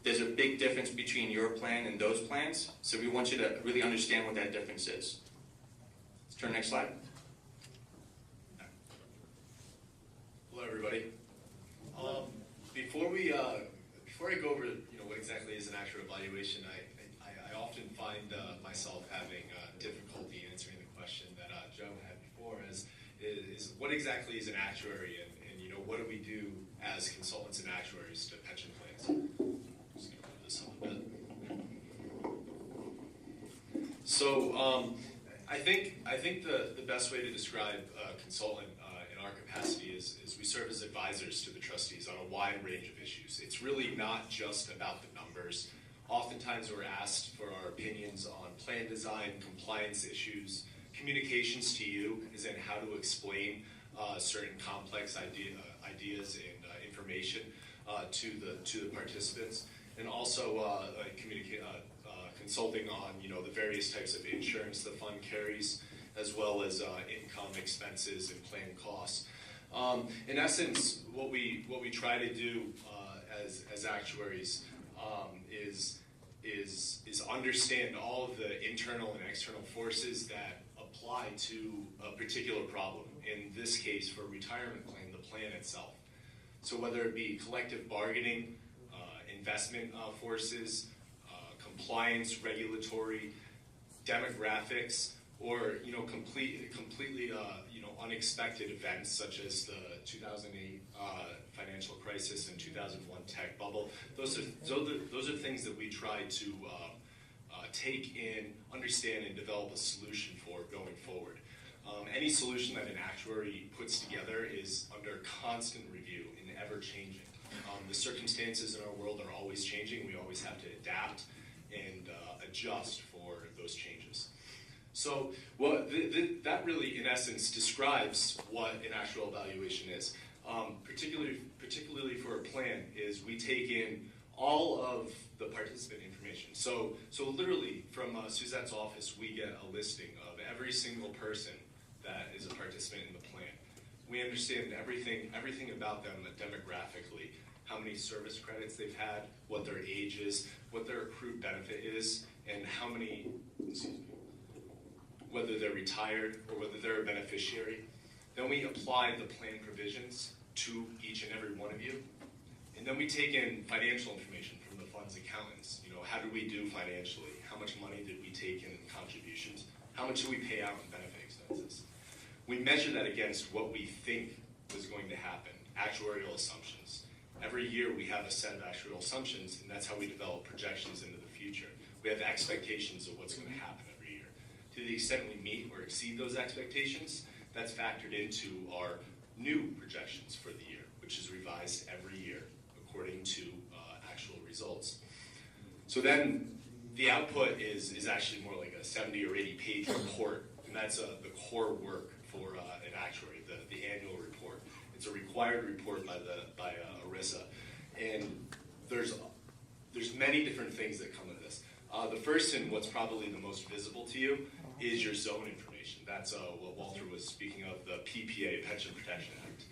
there's a big difference between your plan and those plans. So we want you to really understand what that difference is. Let's turn to the next slide. Hello, everybody. Before I go over what exactly is an actuarial evaluation, I often find myself having difficulty answering the question that Joe had before, is what exactly is an actuary, and what do we do as consultants and actuaries to pension plans? Just gonna move this a little bit. So I think the best way to describe a consultant in our capacity is we serve as advisors to the trustees on a wide range of issues. It's really not just about the numbers. Oftentimes we're asked for our opinions on plan design, compliance issues, communications to you, as in how to explain certain complex ideas and information to the participants, and also consulting on the various types of insurance the fund carries, as well as income, expenses, and plan costs. In essence, what we try to do as actuaries is understand all of the internal and external forces that apply to a particular problem. In this case, for a retirement plan, the plan itself. So whether it be collective bargaining, investment forces, compliance, regulatory, demographics, or completely unexpected events such as the 2008 financial crisis and 2001 tech bubble. Those are things that we try to take in, understand, and develop a solution for going forward. Any solution that an actuary puts together is under constant review and ever changing. The circumstances in our world are always changing. We always have to adapt and adjust for those changes. So that really, in essence, describes what an actuarial evaluation is. Particularly for a plan, is we take in all of the participant information. So literally, from Suzette's office, we get a listing of every single person that is a participant in the plan. We understand everything about them demographically, how many service credits they've had, what their age is, what their accrued benefit is, and how many, whether they're retired or whether they're a beneficiary. Then we apply the plan provisions to each and every one of you. And then we take in financial information from the fund's accountants. How did we do financially? How much money did we take in contributions? How much did we pay out in benefit expenses? We measure that against what we think was going to happen, actuarial assumptions. Every year we have a set of actuarial assumptions, and that's how we develop projections into the future. We have expectations of what's going to happen every year. To the extent we meet or exceed those expectations, that's factored into our new projections for the year, which is revised every year according to actual results. So then the output is actually more like a 70 or 80 page report, and that's the core work for an actuary, the annual report. It's a required report by ERISA, and there's many different things that come with this. The first, and what's probably the most visible to you, is your zone information. That's what Walter was speaking of, the PPA, Pension Protection Act.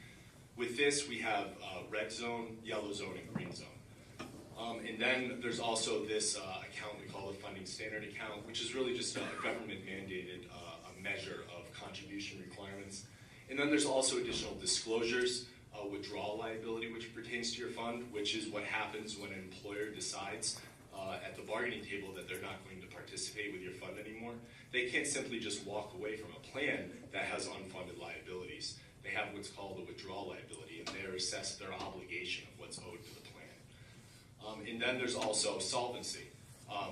With this, we have red zone, yellow zone, and green zone. And then there's also this account we call the funding standard account, which is really just a government-mandated measure of contribution requirements. And then there's also additional disclosures, withdrawal liability, which pertains to your fund, which is what happens when an employer decides at the bargaining table that they're not going to participate with your fund anymore. They can't simply just walk away from a plan that has unfunded liabilities. They have what's called a withdrawal liability, and they're assessed their obligation of what's owed to the plan. And then there's also solvency,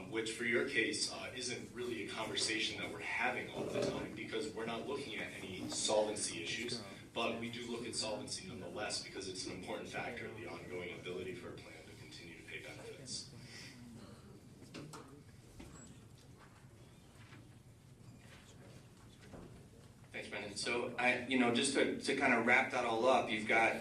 which for your case isn't really a conversation that we're having all the time because we're not looking at any solvency issues, but we do look at solvency nonetheless because it's an important factor in the ongoing ability for a plan to continue to pay benefits. Thanks, Brendan. So, just to kind of wrap that all up, you've got,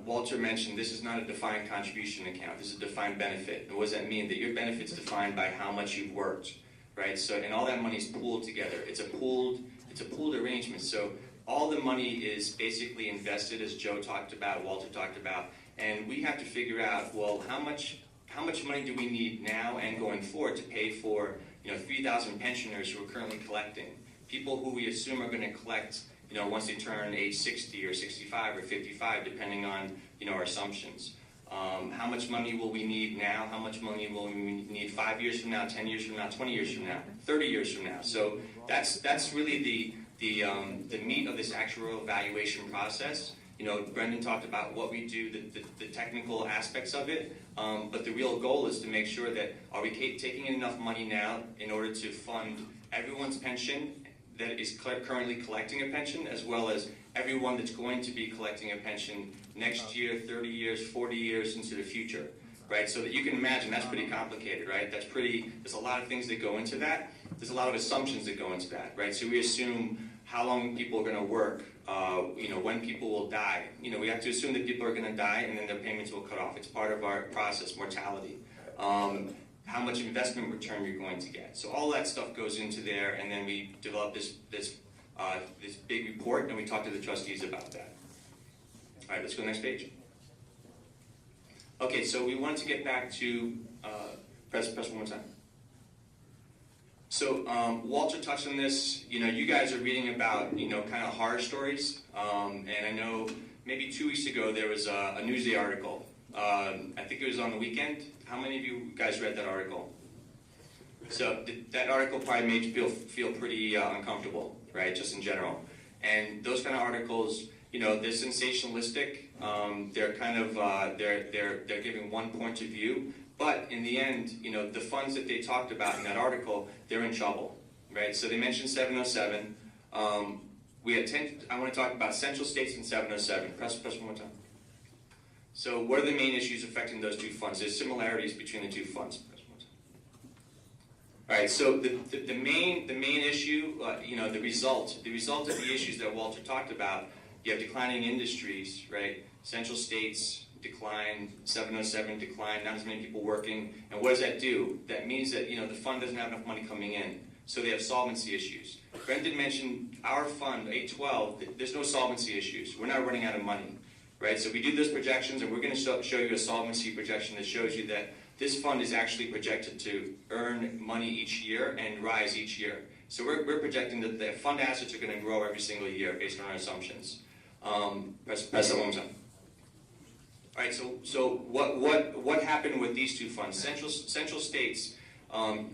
Walter mentioned this is not a defined contribution account. This is a defined benefit. And what does that mean? That your benefit's defined by how much you've worked, right? So, and all that money is pooled together. It's a pooled arrangement. So, all the money is basically invested, as Joe talked about, Walter talked about, and we have to figure out, well, how much money do we need now and going forward to pay for, 3,000 pensioners who are currently collecting, people who we assume are going to collect, once they turn age 60 or 65 or 55, depending on, our assumptions. How much money will we need now? How much money will we need 5 years from now, 10 years from now, 20 years from now, 30 years from now? So that's really the meat of this actuarial evaluation process. Brendan talked about what we do, the technical aspects of it, but the real goal is to make sure that are we taking in enough money now in order to fund everyone's pension that is currently collecting a pension, as well as everyone that's going to be collecting a pension next year, 30 years, 40 years into the future, right? So that you can imagine that's pretty complicated, right? There's a lot of things that go into that. There's a lot of assumptions that go into that, right? So we assume how long people are going to work, when people will die. We have to assume that people are going to die and then their payments will cut off. It's part of our process, mortality. How much investment return you're going to get. So all that stuff goes into there, and then we develop this big report, and we talk to the trustees about that. All right, let's go next page. Okay, so we wanted to get back to, press one more time. So Walter touched on this. You guys are reading about, kind of horror stories. And I know maybe 2 weeks ago there was a Newsday article. I think it was on the weekend. How many of you guys read that article? So that article probably made you feel pretty uncomfortable, right? Just in general. And those kind of articles, they're sensationalistic. They're kind of they're giving one point of view. But in the end, the funds that they talked about in that article, they're in trouble, right? So they mentioned 707. we had 10, I want to talk about Central States and 707. Press one more time. So what are the main issues affecting those two funds? There's similarities between the two funds. Press one more time. All right, so the main issue, the result of the issues that Walter talked about, you have declining industries, right? Central States decline, 707 decline, not as many people working. And what does that do? That means that, the fund doesn't have enough money coming in. So they have solvency issues. Brendan mentioned our fund, 812, there's no solvency issues. We're not running out of money, right? So we do those projections, and we're going to show you a solvency projection that shows you that this fund is actually projected to earn money each year and rise each year. So we're projecting that the fund assets are going to grow every single year based on our assumptions. Press that one more time. All right, so what happened with these two funds? Central States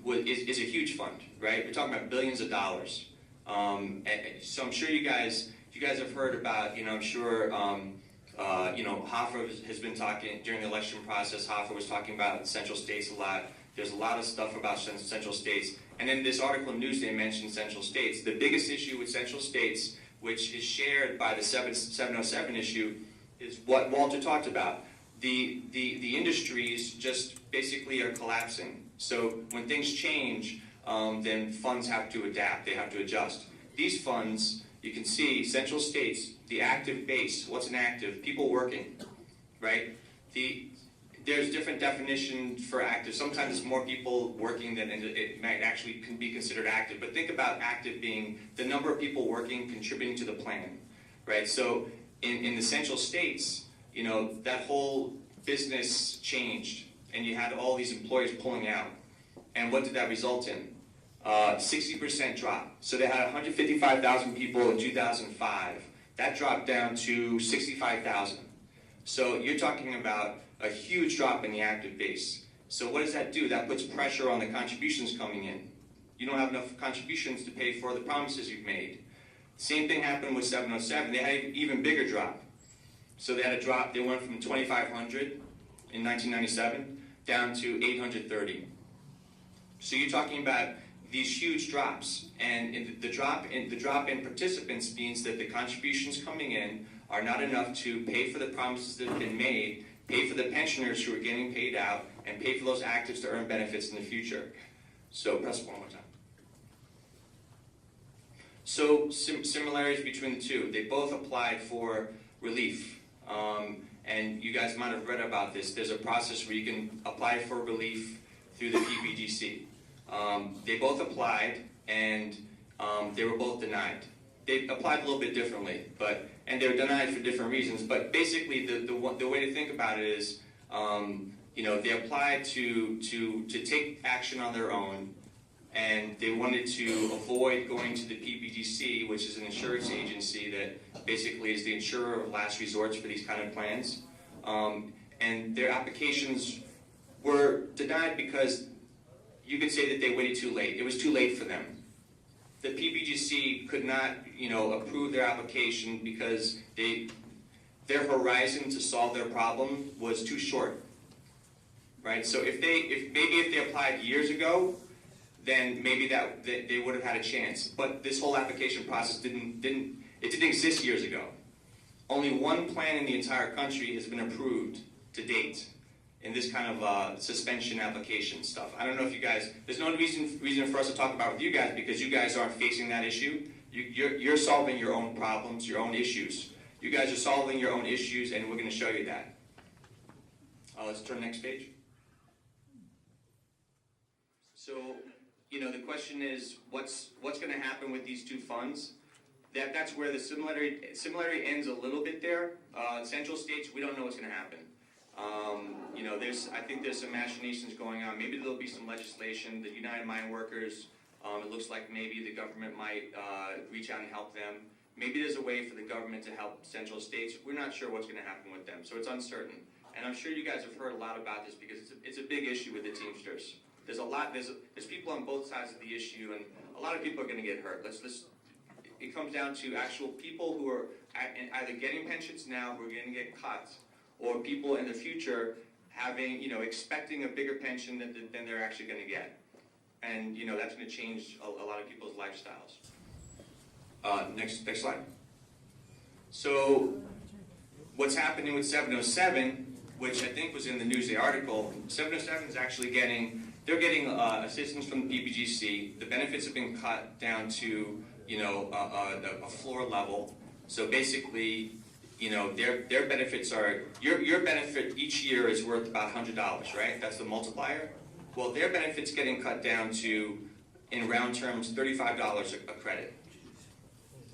is a huge fund, right? We're talking about billions of dollars. So I'm sure you guys have heard about, I'm sure, Hoffa has been talking during the election process. Hoffa was talking about Central States a lot. There's a lot of stuff about Central States. And then this article in Newsday mentioned Central States. The biggest issue with Central States, which is shared by the 707 issue, is what Walter talked about. The industries just basically are collapsing. So when things change, then funds have to adapt, they have to adjust. These funds, you can see, Central States, the active base, what's an active? People working, right? There's different definitions for active. Sometimes it's more people working than it might actually be considered active. But think about active being the number of people working, contributing to the plan, right? So in the Central States, that whole business changed, and you had all these employees pulling out. And what did that result in? 60% drop. So they had 155,000 people in 2005. That dropped down to 65,000. So you're talking about a huge drop in the active base. So what does that do? That puts pressure on the contributions coming in. You don't have enough contributions to pay for the promises you've made. Same thing happened with 707. They had an even bigger drop. So they had a drop. They went from 2,500 in 1997 down to 830. So you're talking about these huge drops, and the drop in participants means that the contributions coming in are not enough to pay for the promises that have been made, pay for the pensioners who are getting paid out, and pay for those actives to earn benefits in the future. So press one more time. So similarities between the two. They both applied for relief. And you guys might have read about this. There's a process where you can apply for relief through the PBGC. They both applied, and they were both denied. They applied a little bit differently, and they were denied for different reasons. But basically, the way to think about it is, they applied to take action on their own, and they wanted to avoid going to the PBGC, which is an insurance agency that basically is the insurer of last resorts for these kind of plans. And their applications were denied because you could say that they waited too late. It was too late for them. The PBGC could not, approve their application because their horizon to solve their problem was too short, right? So if they applied years ago, then maybe they would have had a chance. But this whole application process didn't exist years ago. Only one plan in the entire country has been approved to date in this kind of suspension application stuff. I don't know if you guys, there's no reason for us to talk about with you guys because you guys aren't facing that issue. You're solving your own problems, your own issues. You guys are solving your own issues, and we're going to show you that. Let's turn next page. So, the question is, what's going to happen with these two funds? That's where the similarity ends a little bit there. Central States, we don't know what's going to happen. I think there's some machinations going on. Maybe there'll be some legislation. The United Mine Workers, it looks like maybe the government might reach out and help them. Maybe there's a way for the government to help Central States. We're not sure what's going to happen with them, so it's uncertain. And I'm sure you guys have heard a lot about this because it's a big issue with the Teamsters. There's people on both sides of the issue, and a lot of people are going to get hurt. It comes down to actual people who are either getting pensions now who are going to get cut, or people in the future having, expecting a bigger pension than they're actually going to get. And, that's going to change a lot of people's lifestyles. Next slide. So what's happening with 707, which I think was in the Newsday article, 707 is actually they're getting assistance from the PBGC. The benefits have been cut down to, a floor level. So basically, their benefits are, your benefit each year is worth about $100, right? That's the multiplier. Well, their benefits getting cut down to, in round terms, $35 a credit.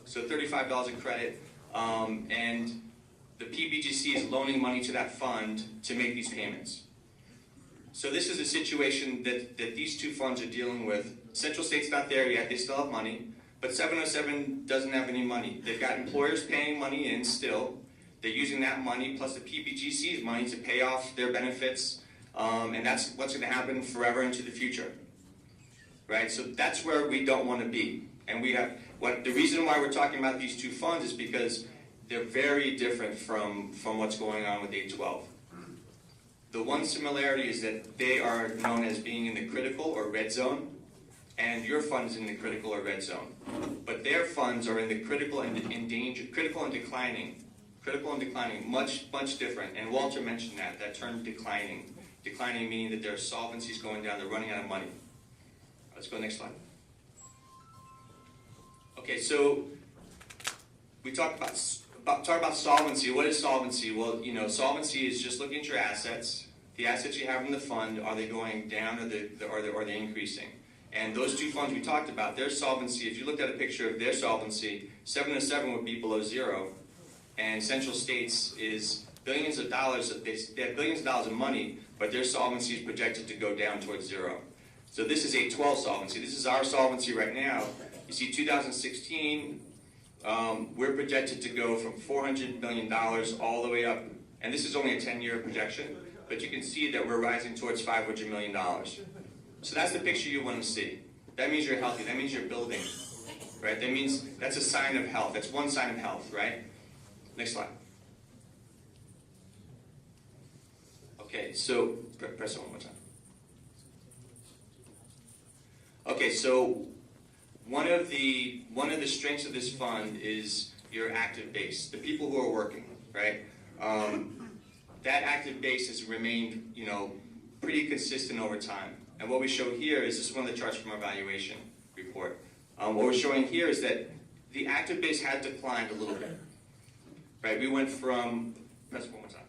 So $35 a credit, and the PBGC is loaning money to that fund to make these payments. So this is a situation that these two funds are dealing with. Central State's not there yet, they still have money, but 707 doesn't have any money. They've got employers paying money in still. They're using that money plus the PBGC's money to pay off their benefits, and that's what's going to happen forever into the future. Right? So that's where we don't want to be. And the reason why we're talking about these two funds is because they're very different from what's going on with 812. The one similarity is that they are known as being in the critical or red zone, and your fund is in the critical or red zone. But their funds are in the critical and declining. Critical and declining, much different. And Walter mentioned that term declining. Declining meaning that their solvency is going down, they're running out of money. Let's go next slide. Okay, so we talk about solvency. What is solvency? Well, solvency is just looking at your assets. The assets you have in the fund, are they going down or are they increasing? And those two funds we talked about, their solvency, if you looked at a picture of their solvency, 707 would be below zero, and Central States is billions of dollars. They have billions of dollars of money, but their solvency is projected to go down towards zero. So this is 812 solvency. This is our solvency right now. You see 2016, we're projected to go from $400 million all the way up, and this is only a 10-year projection, but you can see that we're rising towards $500 million. So that's the picture you want to see. That means you're healthy. That means you're building, right? That means that's a sign of health. That's one sign of health, right? Next slide. Okay, so press it one more time. Okay, so one of the strengths of this fund is your active base, the people who are working, right? That active base has remained, pretty consistent over time. And what we show here is, this is one of the charts from our valuation report. What we're showing here is that the active base has declined a little bit, right? We went from, press one more time.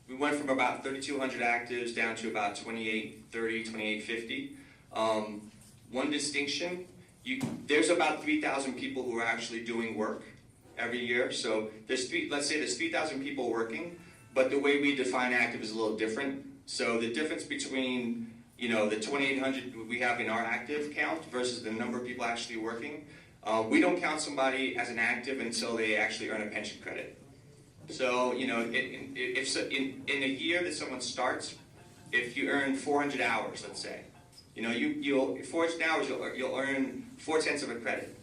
We went from about 3,200 actives down to about 2,830, 2,850. One distinction, there's about 3,000 people who are actually doing work every year. So let's say there's 3,000 people working, but the way we define active is a little different. So the difference between, the 2,800 we have in our active count versus the number of people actually working, we don't count somebody as an active until they actually earn a pension credit. So, if in a year that someone starts, if you earn 400 hours, let's say, you'll 400 hours, you'll earn 4/10 of a credit.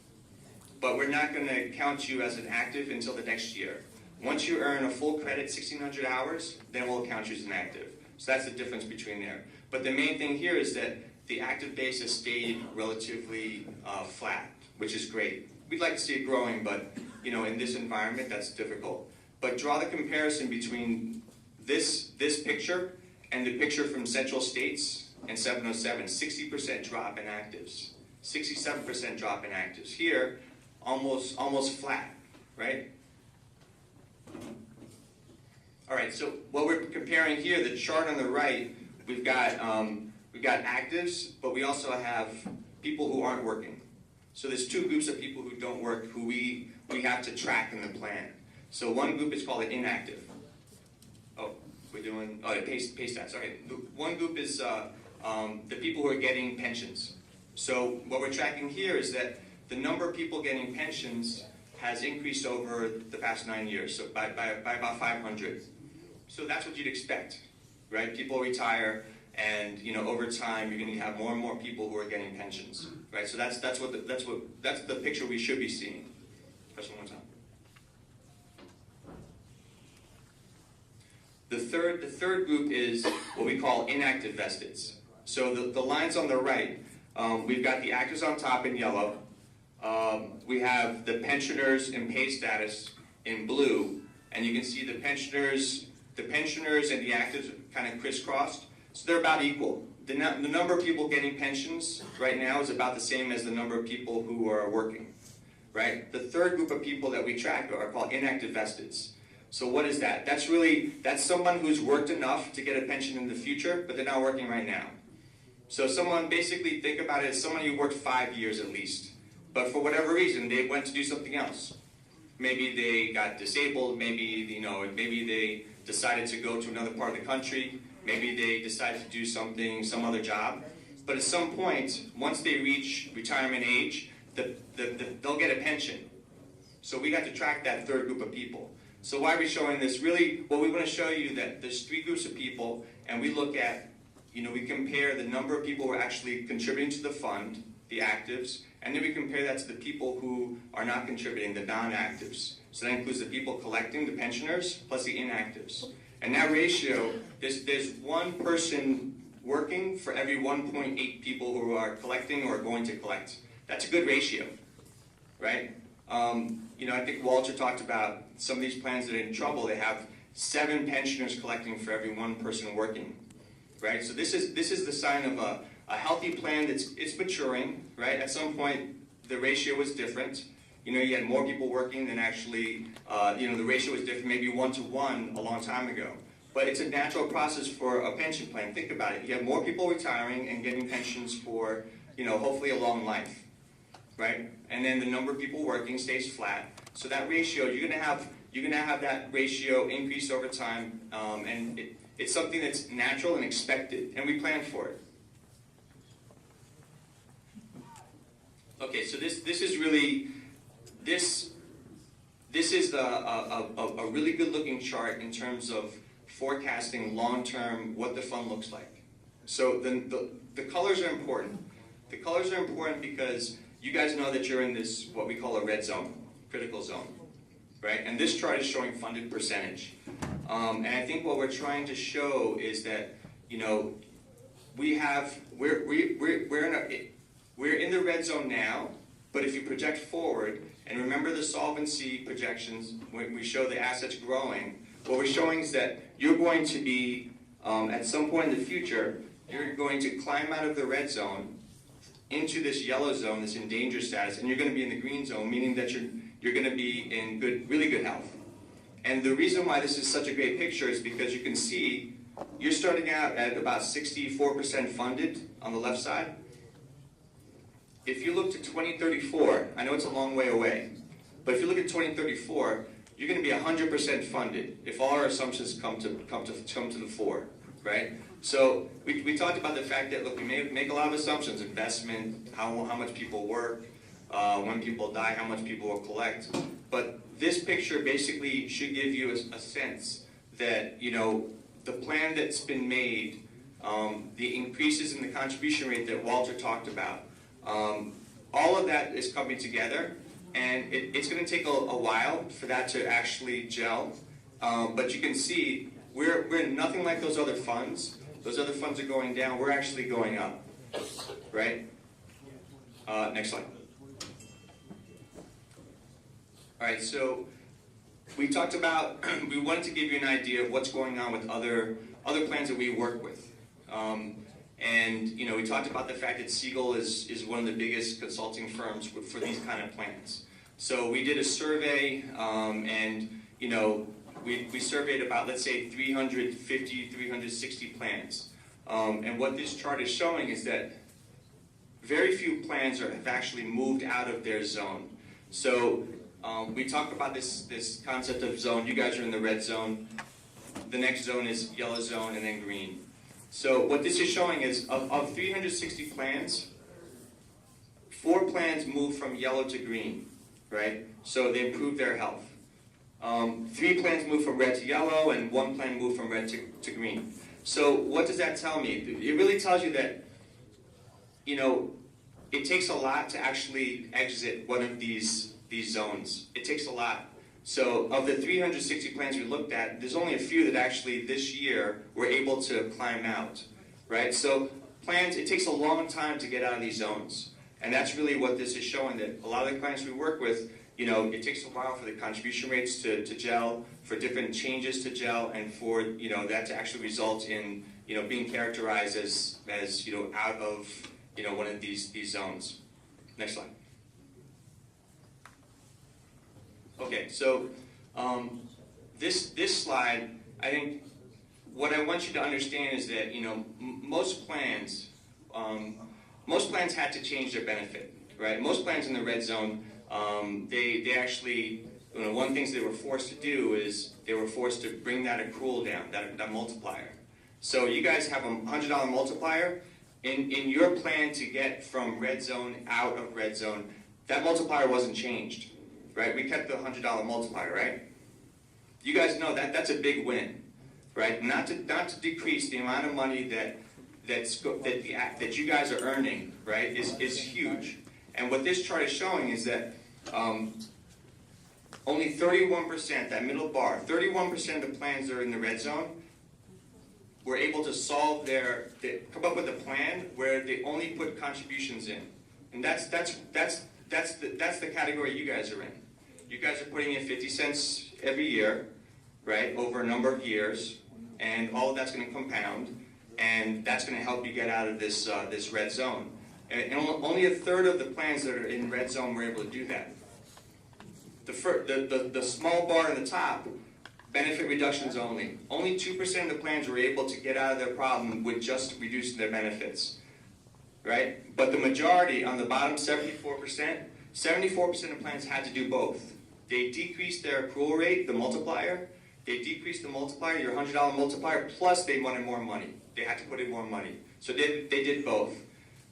But we're not going to count you as an active until the next year. Once you earn a full credit, 1,600 hours, then we'll count you as an active. So that's the difference between there. But the main thing here is that the active base has stayed relatively flat, which is great. We'd like to see it growing, but in this environment, that's difficult. But draw the comparison between this picture and the picture from Central States and 707, 60% drop in actives, 67% drop in actives. Here, almost flat, right? All right, so what we're comparing here, the chart on the right, we've got actives, but we also have people who aren't working. So there's two groups of people who don't work who we have to track in the plan. So one group is called an inactive. Pay stats. Okay, one group is the people who are getting pensions. So what we're tracking here is that the number of people getting pensions has increased over the past 9 years, so by about 500. So that's what you'd expect, right? People retire, and over time you're going to have more and more people who are getting pensions, right? So that's the picture we should be seeing. Press one more time. The third group is what we call inactive vesteds. So the lines on the right, we've got the actives on top in yellow, We have the pensioners and pay status in blue, and you can see the pensioners and the actives kind of crisscrossed, so they're about equal. The number of people getting pensions right now is about the same as the number of people who are working, right? The third group of people that we track are called inactive vesteds. So what is that? That's someone who's worked enough to get a pension in the future, but they're not working right now. So someone, basically think about it as someone who worked 5 years at least, but for whatever reason, they went to do something else. Maybe they got disabled, maybe they decided to go to another part of the country, maybe they decided to do some other job. But at some point, once they reach retirement age, they'll get a pension. So we got to track that third group of people. So why are we showing this? Really, well, we want to show you that there's three groups of people, and we look at, we compare the number of people who are actually contributing to the fund, the actives, and then we compare that to the people who are not contributing, the non-actives. So that includes the people collecting, the pensioners, plus the inactives. And that ratio, there's one person working for every 1.8 people who are collecting or going to collect. That's a good ratio, right? I think Walter talked about some of these plans that are in trouble. They have 7 pensioners collecting for every 1 person working, right? So this is the sign of a healthy plan it's maturing, right? At some point, the ratio was different. You had more people working than actually, the ratio was different, maybe 1 to 1 a long time ago. But it's a natural process for a pension plan. Think about it. You have more people retiring and getting pensions for, hopefully a long life, right? And then the number of people working stays flat. So that ratio, you're gonna have that ratio increase over time, and it's something that's natural and expected, and we plan for it. Okay, so this is really this is a really good looking chart in terms of forecasting long term what the fund looks like. So the colors are important. The colors are important because you guys know that you're in this, what we call a red zone, critical zone, right? And this chart is showing funded percentage. And I think what we're trying to show is that, we're in the red zone now, but if you project forward, and remember the solvency projections, when we show the assets growing, what we're showing is that you're going to be, at some point in the future, you're going to climb out of the red zone into this yellow zone, this endangered status, and you're going to be in the green zone, meaning that you're going to be in really good health. And the reason why this is such a great picture is because you can see you're starting out at about 64% funded on the left side. If you look to 2034, I know it's a long way away, but if you look at 2034, you're going to be 100% funded if all our assumptions come to the fore, right? So we talked about the fact that, look, we make a lot of assumptions: investment, how much people work, when people die, how much people will collect. But this picture basically should give you a sense that, the plan that's been made, the increases in the contribution rate that Walter talked about, all of that is coming together, and it's going to take a while for that to actually gel. But you can see we're nothing like those other funds. Those other funds are going down. We're actually going up, right? Next slide. All right, so we talked about, we wanted to give you an idea of what's going on with other plans that we work with. And we talked about the fact that Siegel is one of the biggest consulting firms for these kind of plans. So we did a survey, and we surveyed about, let's say, 350, 360 plans. And what this chart is showing is that very few plans have actually moved out of their zone. So we talked about this concept of zone. You guys are in the red zone. The next zone is yellow zone, and then green. So what this is showing is of 360 plans, 4 plans moved from yellow to green, right? So they improved their health. 3 plans moved from red to yellow, and 1 plan moved from red to green. So what does that tell me? It really tells you that, it takes a lot to actually exit one of these zones. It takes a lot. So of the 360 plans we looked at, there's only a few that actually this year were able to climb out, right? So plans, it takes a long time to get out of these zones. And that's really what this is showing, that a lot of the clients we work with, it takes a while for the contribution rates to gel, for different changes to gel, and for that to actually result in being characterized as out of one of these zones. Next slide. Okay, so this slide, I think what I want you to understand is that most plans had to change their benefit, right? Most plans in the red zone, they actually, one of the things they were forced to do is they were forced to bring that accrual down, that multiplier. So you guys have a $100 multiplier. In your plan to get from red zone out of red zone, that multiplier wasn't changed, right? We kept the $100 multiplier, right? You guys know that's a big win, right? Not to decrease the amount of money that you guys are earning, right, is huge. And what this chart is showing is that only 31%, that middle bar, 31% of the plans that are in the red zone were able to solve come up with a plan where they only put contributions in. And that's the category you guys are in. You guys are putting in 50 cents every year, right, over a number of years, and all of that's going to compound, and that's going to help you get out of this red zone. And only a third of the plans that are in red zone were able to do that. The small bar in the top, benefit reductions only. Only 2% of the plans were able to get out of their problem with just reducing their benefits, right? But the majority on the bottom, 74% of plans had to do both. They decreased their accrual rate, the multiplier. They decreased the multiplier, your $100 multiplier, plus they wanted more money. They had to put in more money. So they did both.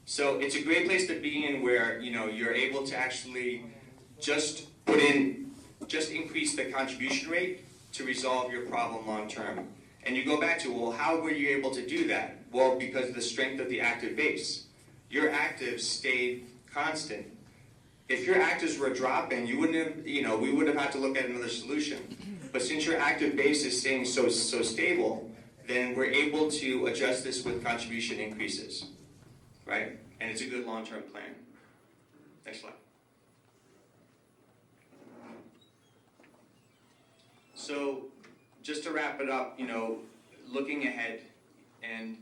So it's a great place to be in where you're able to actually just increase the contribution rate to resolve your problem long term. And you go back to, well, how were you able to do that? Well, because of the strength of the active base. Your actives stayed constant. If your actives were dropping, you wouldn't have, we would have had to look at another solution. But since your active base is staying so stable, then we're able to adjust this with contribution increases, right? And it's a good long-term plan. Next slide. So just to wrap it up, looking ahead, and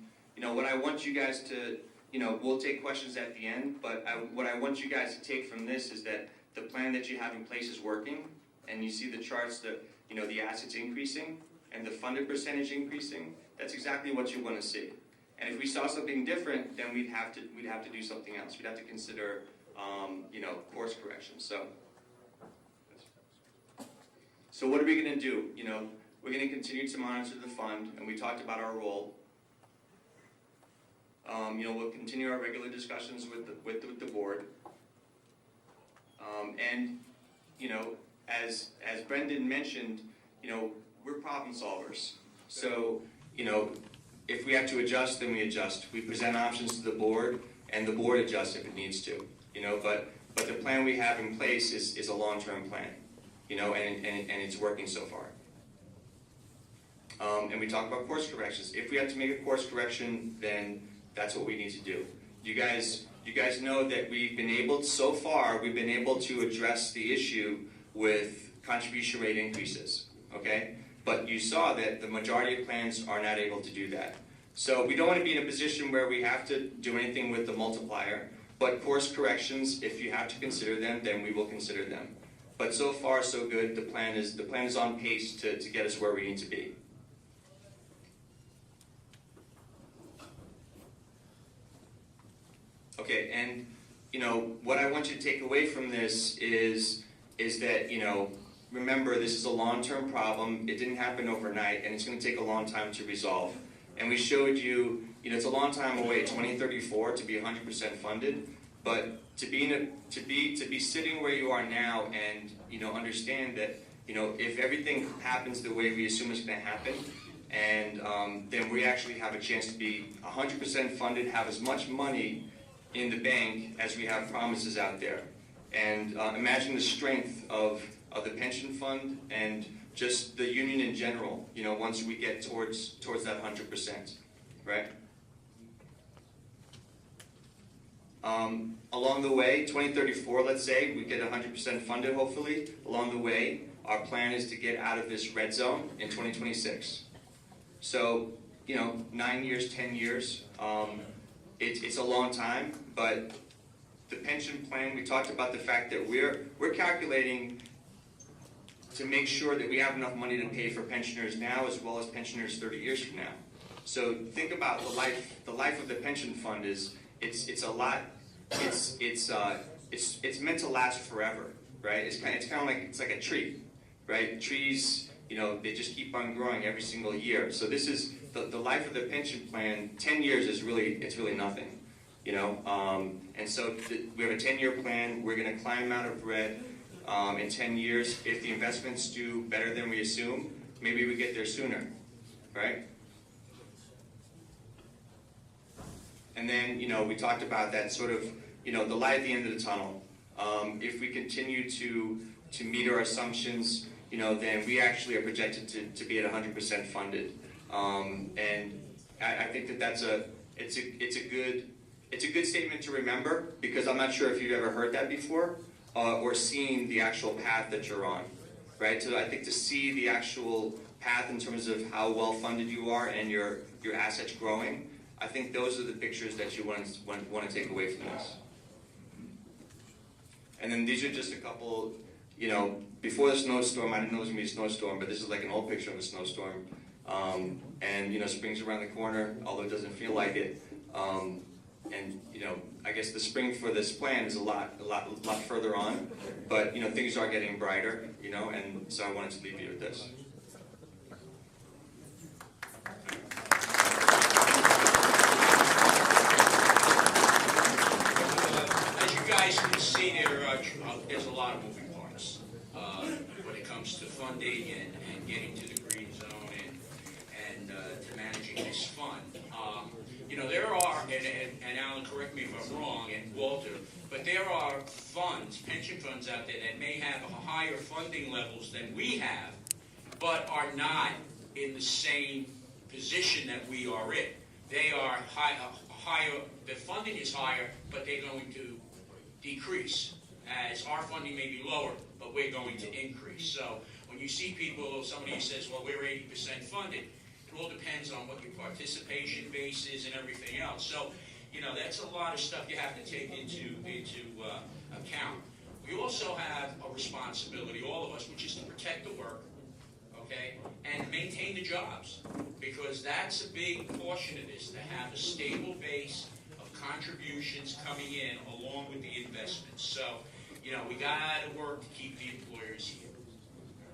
what I want you guys to, we'll take questions at the end, but what I want you guys to take from this is that the plan that you have in place is working, and you see the charts that, the assets increasing and the funded percentage increasing. That's exactly what you want to see. And if we saw something different, then we'd have to do something else. We'd have to consider, course corrections. So what are we going to do? We're going to continue to monitor the fund, and we talked about our role. We'll continue our regular discussions with the board. And as Brendan mentioned, we're problem solvers. So if we have to adjust, then we adjust. We present options to the board, and the board adjusts if it needs to. But the plan we have in place is a long-term plan. And it's working so far. And we talk about course corrections. If we have to make a course correction, then that's what we need to do. You guys know that we've been able to address the issue with contribution rate increases, okay? But you saw that the majority of plans are not able to do that. So we don't want to be in a position where we have to do anything with the multiplier, but course corrections, if you have to consider them, then we will consider them. But so far, so good. The plan is on pace to get us where we need to be. Okay, and what I want you to take away from this is that remember, this is a long-term problem. It didn't happen overnight, and it's going to take a long time to resolve. And we showed you, it's a long time away, 2034, to be 100% funded. But to be sitting where you are now, and understand that if everything happens the way we assume it's going to happen, and then we actually have a chance to be 100% funded, have as much money in the bank as we have promises out there. And imagine the strength of the pension fund and just the union in general, once we get towards that 100%, right? Along the way, 2034, let's say, we get 100% funded, hopefully. Along the way, our plan is to get out of this red zone in 2026. So, 9 years, 10 years, it's a long time, but the pension plan, we talked about the fact that we're calculating to make sure that we have enough money to pay for pensioners now as well as pensioners 30 years from now. So think about the life of the pension fund is it's a lot. It's meant to last forever, right? It's kind of like a tree, right? Trees, they just keep on growing every single year. So this is the life of the pension plan. 10 years is really nothing, And so we have a 10-year plan. We're going to climb out of red in 10 years. If the investments do better than we assume, maybe we get there sooner, right? And then, we talked about that sort of, the light at the end of the tunnel. If we continue to meet our assumptions, then we actually are projected to be at 100% funded. And I think that's it's a good statement to remember, because I'm not sure if you've ever heard that before or seen the actual path that you're on, right? So I think to see the actual path in terms of how well funded you are and your assets growing, I think those are the pictures that you want to take away from this. And then these are just a couple, before the snowstorm, I didn't know it was going to be a snowstorm, but this is like an old picture of a snowstorm. And, spring's around the corner, although it doesn't feel like it. And, I guess the spring for this plan is a lot further on, but, things are getting brighter, and so I wanted to leave you with this. As you can see, there's a lot of moving parts when it comes to funding and getting to the green zone and to managing this fund. There are, and Alan, correct me if I'm wrong, and Walter, but there are funds, pension funds out there that may have higher funding levels than we have, but are not in the same position that we are in. They are higher, the funding is higher, but they're going to decrease, as our funding may be lower, but we're going to increase. So when you see people, somebody says, well, we're 80% funded, it all depends on what your participation base is and everything else. So, that's a lot of stuff you have to take into account. We also have a responsibility, all of us, which is to protect the work, okay, and maintain the jobs, because that's a big portion of this, to have a stable base of contributions coming in along with the investments. So, we got to work to keep the employers here.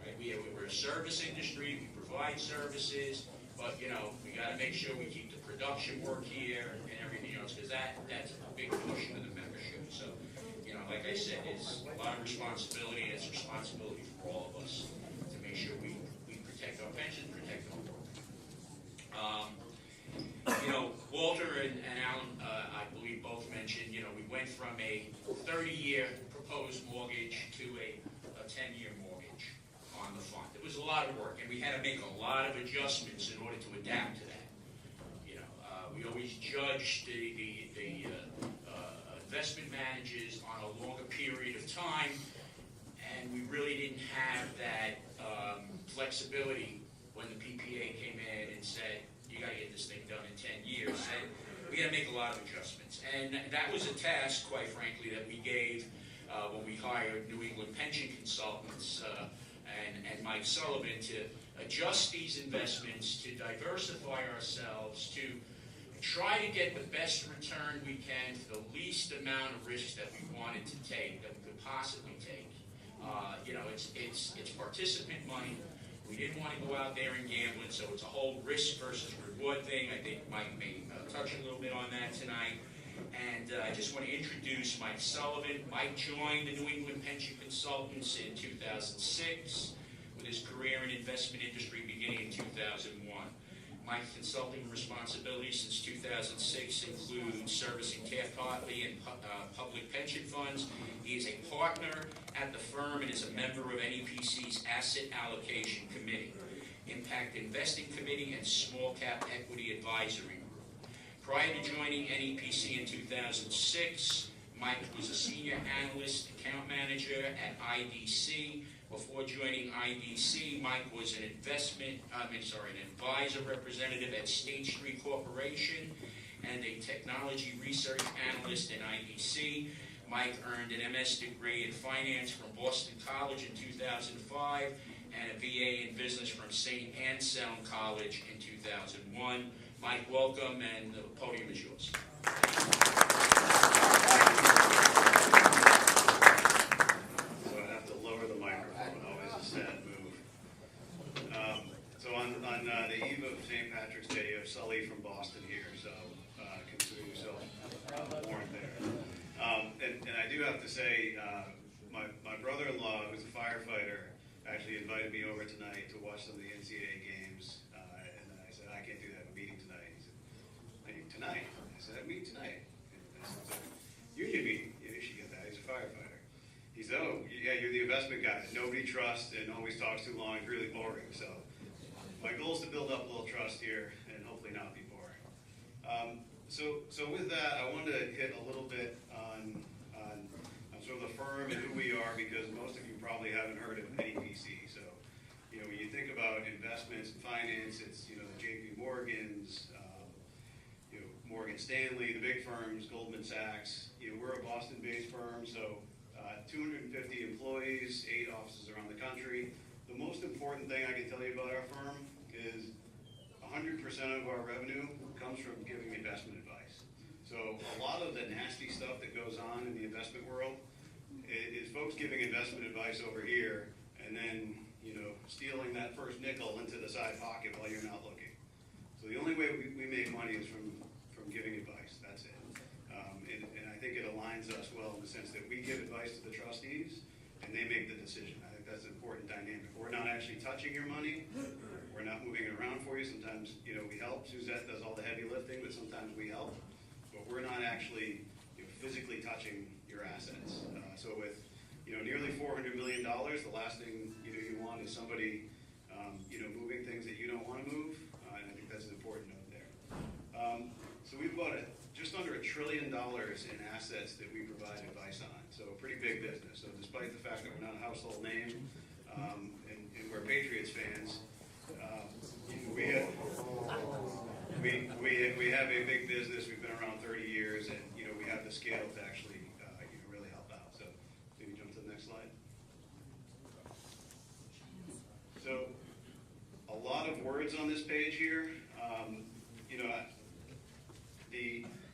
All right? We're a service industry, we provide services, but, we got to make sure we keep the production work here and everything else, because that's a big portion of the membership. So, like I said, it's a lot of responsibility, and it's a responsibility for all of us to make sure we protect our pensions, protect our work. Walter and Alan, I believe both mentioned, we went from a 30-year proposed mortgage to a 10-year mortgage on the fund. It was a lot of work, and we had to make a lot of adjustments in order to adapt to that. We always judged the investment managers on a longer period of time, and we really didn't have that flexibility when the PPA came in and said, you got to get this thing done in 10 years. And we had to make a lot of adjustments. And that was a task, quite frankly, that we gave when we hired New England pension consultants and Mike Sullivan to adjust these investments, to diversify ourselves, to try to get the best return we can for the least amount of risk that we wanted to take, that we could possibly take. It's participant money. We didn't want to go out there and gambling, so it's a whole risk versus reward thing. I think Mike may touch a little bit on that tonight. And I just want to introduce Mike Sullivan. Mike joined the New England Pension Consultants in 2006, with his career in investment industry beginning in 2001. Mike's consulting responsibilities since 2006 include servicing Taft-Hartley and public pension funds. He is a partner at the firm and is a member of NEPC's Asset Allocation Committee, Impact Investing Committee, and Small Cap Equity Advisory Group. Prior to joining NEPC in 2006, Mike was a senior analyst, account manager at IDC. Before joining IDC, Mike was an an advisor representative at State Street Corporation and a technology research analyst at IDC. Mike earned an MS degree in finance from Boston College in 2005 and a BA in business from St. Anselm College in 2001. Mike, welcome, and the podium is yours. So I have to lower the microphone, always a sad move. So on the eve of St. Patrick's Day, you have Sully from Boston here, so consider yourself warned there. And I do have to say, my brother-in-law, who's a firefighter, actually invited me over tonight to watch some of the NCAA games, and then I said, I can't do that, I'm meeting tonight. He said, tonight? I said, I'm meeting tonight. And I said, union meeting. Yeah, you should get that, he's a firefighter. He said, oh, yeah, you're the investment guy that nobody trusts and always talks too long, it's really boring. So my goal is to build up a little trust here and hopefully not be boring. So with that, I wanted to hit a little bit on sort of the firm and who we are, because most of you probably haven't heard of NEPC. So, when you think about investments and finance, it's, the JP Morgans, Morgan Stanley, the big firms, Goldman Sachs. We're a Boston-based firm, so 250 employees, 8 offices around the country. The most important thing I can tell you about our firm is 100% of our revenue comes from giving investment advice. So a lot of the nasty stuff that goes on in the investment world is folks giving investment advice over here and then, stealing that first nickel into the side pocket while you're not looking. So the only way we make money is from giving advice. That's it. And I think it aligns us well in the sense that we give advice to the trustees and they make the decision. I think that's an important dynamic. We're not actually touching your money. We're not moving it around for you. Sometimes, we help. Suzette does all the heavy lifting, but sometimes we help. But we're not actually physically touching your assets. So with nearly $400 million, the last thing you want is somebody moving things that you don't want to move. And I think that's an important note there. So we've bought just under $1 trillion in assets that we provide advice on. So a pretty big business. So despite the fact that we're not a household name and we're Patriots fans, we have a big business. We've been around 30 years, and we have the scale to actually really help out. So maybe jump to the next slide. So a lot of words on this page here.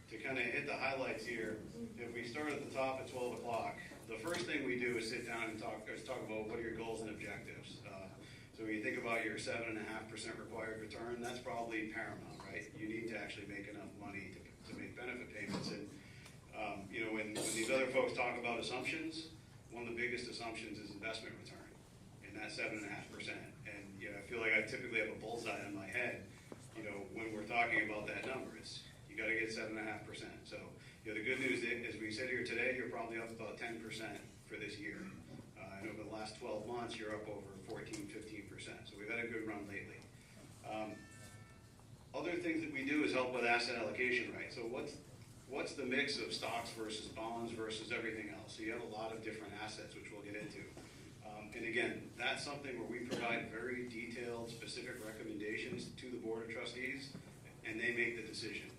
To kind of hit the highlights here, if we start at the top at 12 o'clock, the first thing we do is sit down and talk about what are your goals and objectives. So when you think about your 7.5% required return, that's probably paramount, right? You need to actually make enough money to make benefit payments. And when these other folks talk about assumptions, one of the biggest assumptions is investment return, and that's 7.5%. And I feel like I typically have a bullseye on my head. When we're talking about that number, you got to get 7.5%. So the good news is, as we sit here today, you're probably up about 10% for this year. And over the last 12 months, you're up over 14, 15%. So we've had a good run lately. Other things that we do is help with asset allocation, right? So what's the mix of stocks versus bonds versus everything else? So you have a lot of different assets, which we'll get into. And again, that's something where we provide very detailed, specific recommendations to the Board of Trustees, and they make the decision.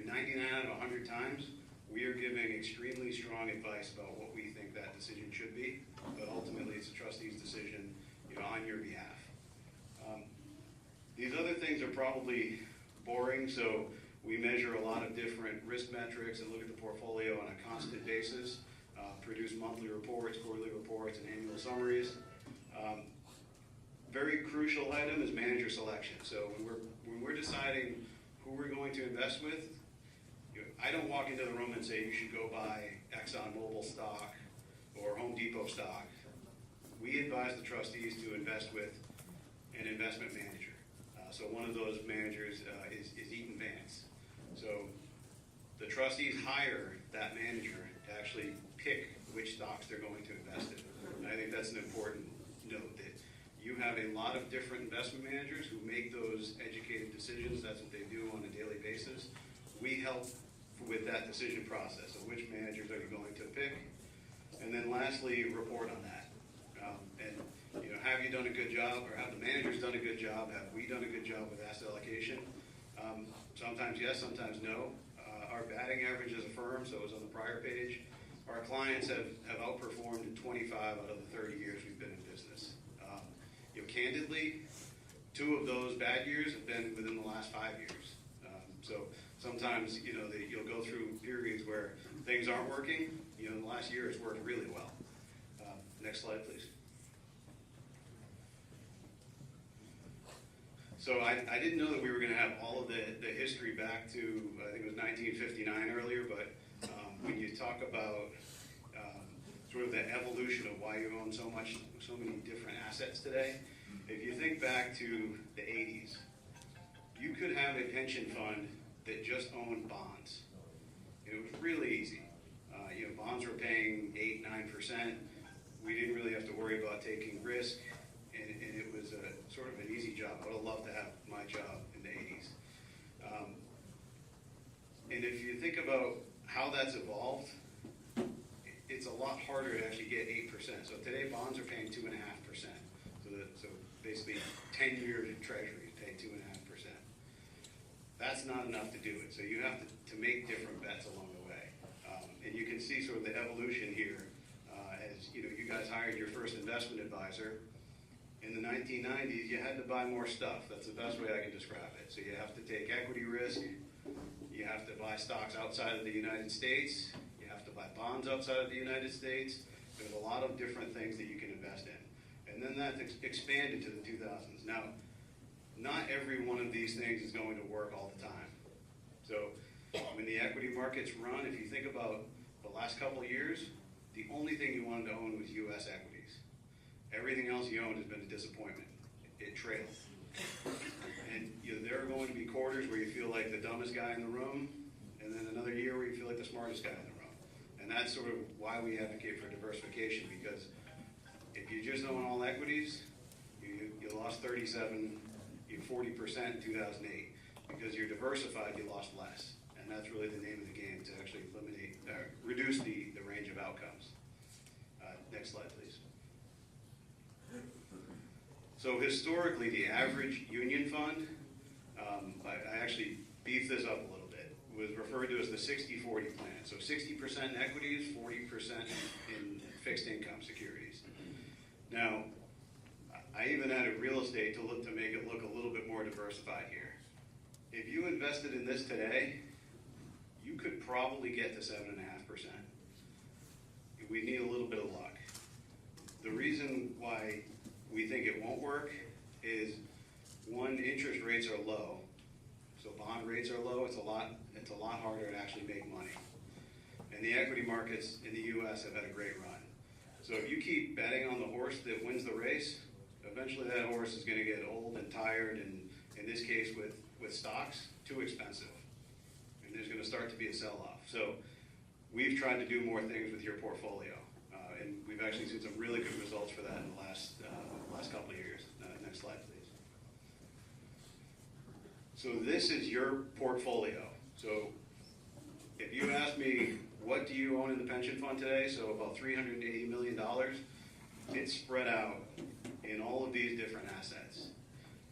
99 out of 100 times, we are giving extremely strong advice about what we think that decision should be, but ultimately it's the trustee's decision, on your behalf. These other things are probably boring, so we measure a lot of different risk metrics and look at the portfolio on a constant basis, produce monthly reports, quarterly reports, and annual summaries. Very crucial item is manager selection. So when we're deciding who we're going to invest with, I don't walk into the room and say you should go buy ExxonMobil stock or Home Depot stock. We advise the trustees to invest with an investment manager. So one of those managers is Eaton Vance. So the trustees hire that manager to actually pick which stocks they're going to invest in. And I think that's an important note, that you have a lot of different investment managers who make those educated decisions. That's what they do on a daily basis. we help with that decision process. So which managers are you going to pick? And then lastly, report on that. And have you done a good job, or have the managers done a good job? Have we done a good job with asset allocation? Sometimes yes, sometimes no. Our batting average as a firm, so it was on the prior page, our clients have outperformed in 25 out of the 30 years we've been in business. Candidly, 2 of those bad years have been within the last 5 years. So sometimes, you'll go through periods where things aren't working. The last year has worked really well. Next slide, please. So I didn't know that we were going to have all of the history back to, I think it was 1959 earlier, but when you talk about sort of the evolution of why you own so many different assets today, if you think back to the 80s, you could have a pension fund that just owned bonds. It was really easy. Bonds were paying 8-9%. We didn't really have to worry about taking risk, and it was a sort of an easy job. I would have loved to have my job in the 80s. And if you think about how that's evolved, it's a lot harder to actually get 8%. So today bonds are paying 2.5%. So basically 10-year treasuries pay 2.5%. That's not enough to do it. So you have to make different bets along the way. And you can see sort of the evolution here as you guys hired your first investment advisor. In the 1990s, you had to buy more stuff. That's the best way I can describe it. So you have to take equity risk. You have to buy stocks outside of the United States. You have to buy bonds outside of the United States. There's a lot of different things that you can invest in. And then that expanded to the 2000s. Now, not every one of these things is going to work all the time. So when the equity markets run, if you think about the last couple of years, the only thing you wanted to own was U.S. equities. Everything else you owned has been a disappointment. It trailed. And there are going to be quarters where you feel like the dumbest guy in the room, and then another year where you feel like the smartest guy in the room. And that's sort of why we advocate for diversification, because if you just own all equities, you lost 40% in 2008. Because you're diversified, you lost less. And that's really the name of the game, to actually reduce the range of outcomes. Next slide, please. So historically, the average union fund, I actually beefed this up a little bit, was referred to as the 60-40 plan. So 60% in equities, 40% in fixed income securities. Now, I even added real estate to make it look a little bit more diversified here. If you invested in this today, you could probably get to 7.5%. We need a little bit of luck. The reason why we think it won't work is, one, interest rates are low. So bond rates are low. It's a lot harder to actually make money. And the equity markets in the U.S. have had a great run. So if you keep betting on the horse that wins the race, eventually that horse is going to get old and tired, and in this case with stocks, too expensive. And there's going to start to be a sell-off. So we've tried to do more things with your portfolio. And we've actually seen some really good results for that in the last couple of years. Next slide, please. So this is your portfolio. So if you ask me, what do you own in the pension fund today? So about $380 million. It's spread out in all of these different assets.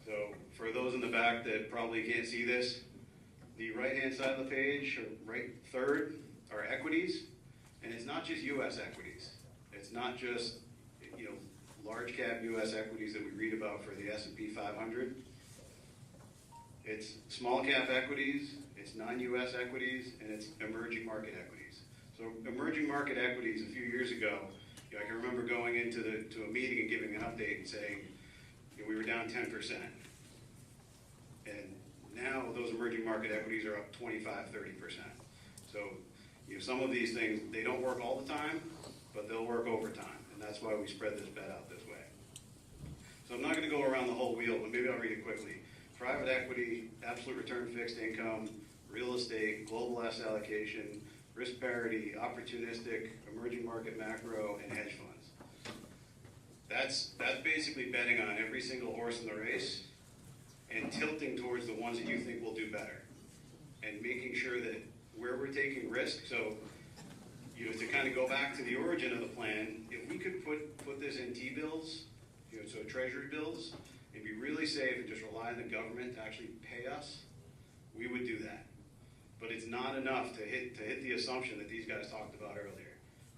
So for those in the back that probably can't see this, the right-hand side of the page, or right third, are equities. And it's not just U.S. equities. It's not just large cap U.S. equities that we read about for the S&P 500. It's small cap equities, it's non-U.S. equities, and it's emerging market equities. So emerging market equities, a few years ago, I can remember going into a meeting and giving an update and saying we were down 10%. And now those emerging market equities are up 25-30%. So some of these things, they don't work all the time, but they'll work over time. And that's why we spread this bet out this way. So I'm not going to go around the whole wheel, but maybe I'll read it quickly. Private equity, absolute return fixed income, real estate, global asset allocation, risk parity, opportunistic, emerging market macro, and hedge funds. That's basically betting on every single horse in the race and tilting towards the ones that you think will do better. and making sure that where we're taking risk, so, you know, to kind of go back to the origin of the plan, if we could put this in T-bills, you know, so treasury bills, and be really safe and just rely on the government to actually pay us, we would do that. But it's not enough to hit the assumption that these guys talked about earlier.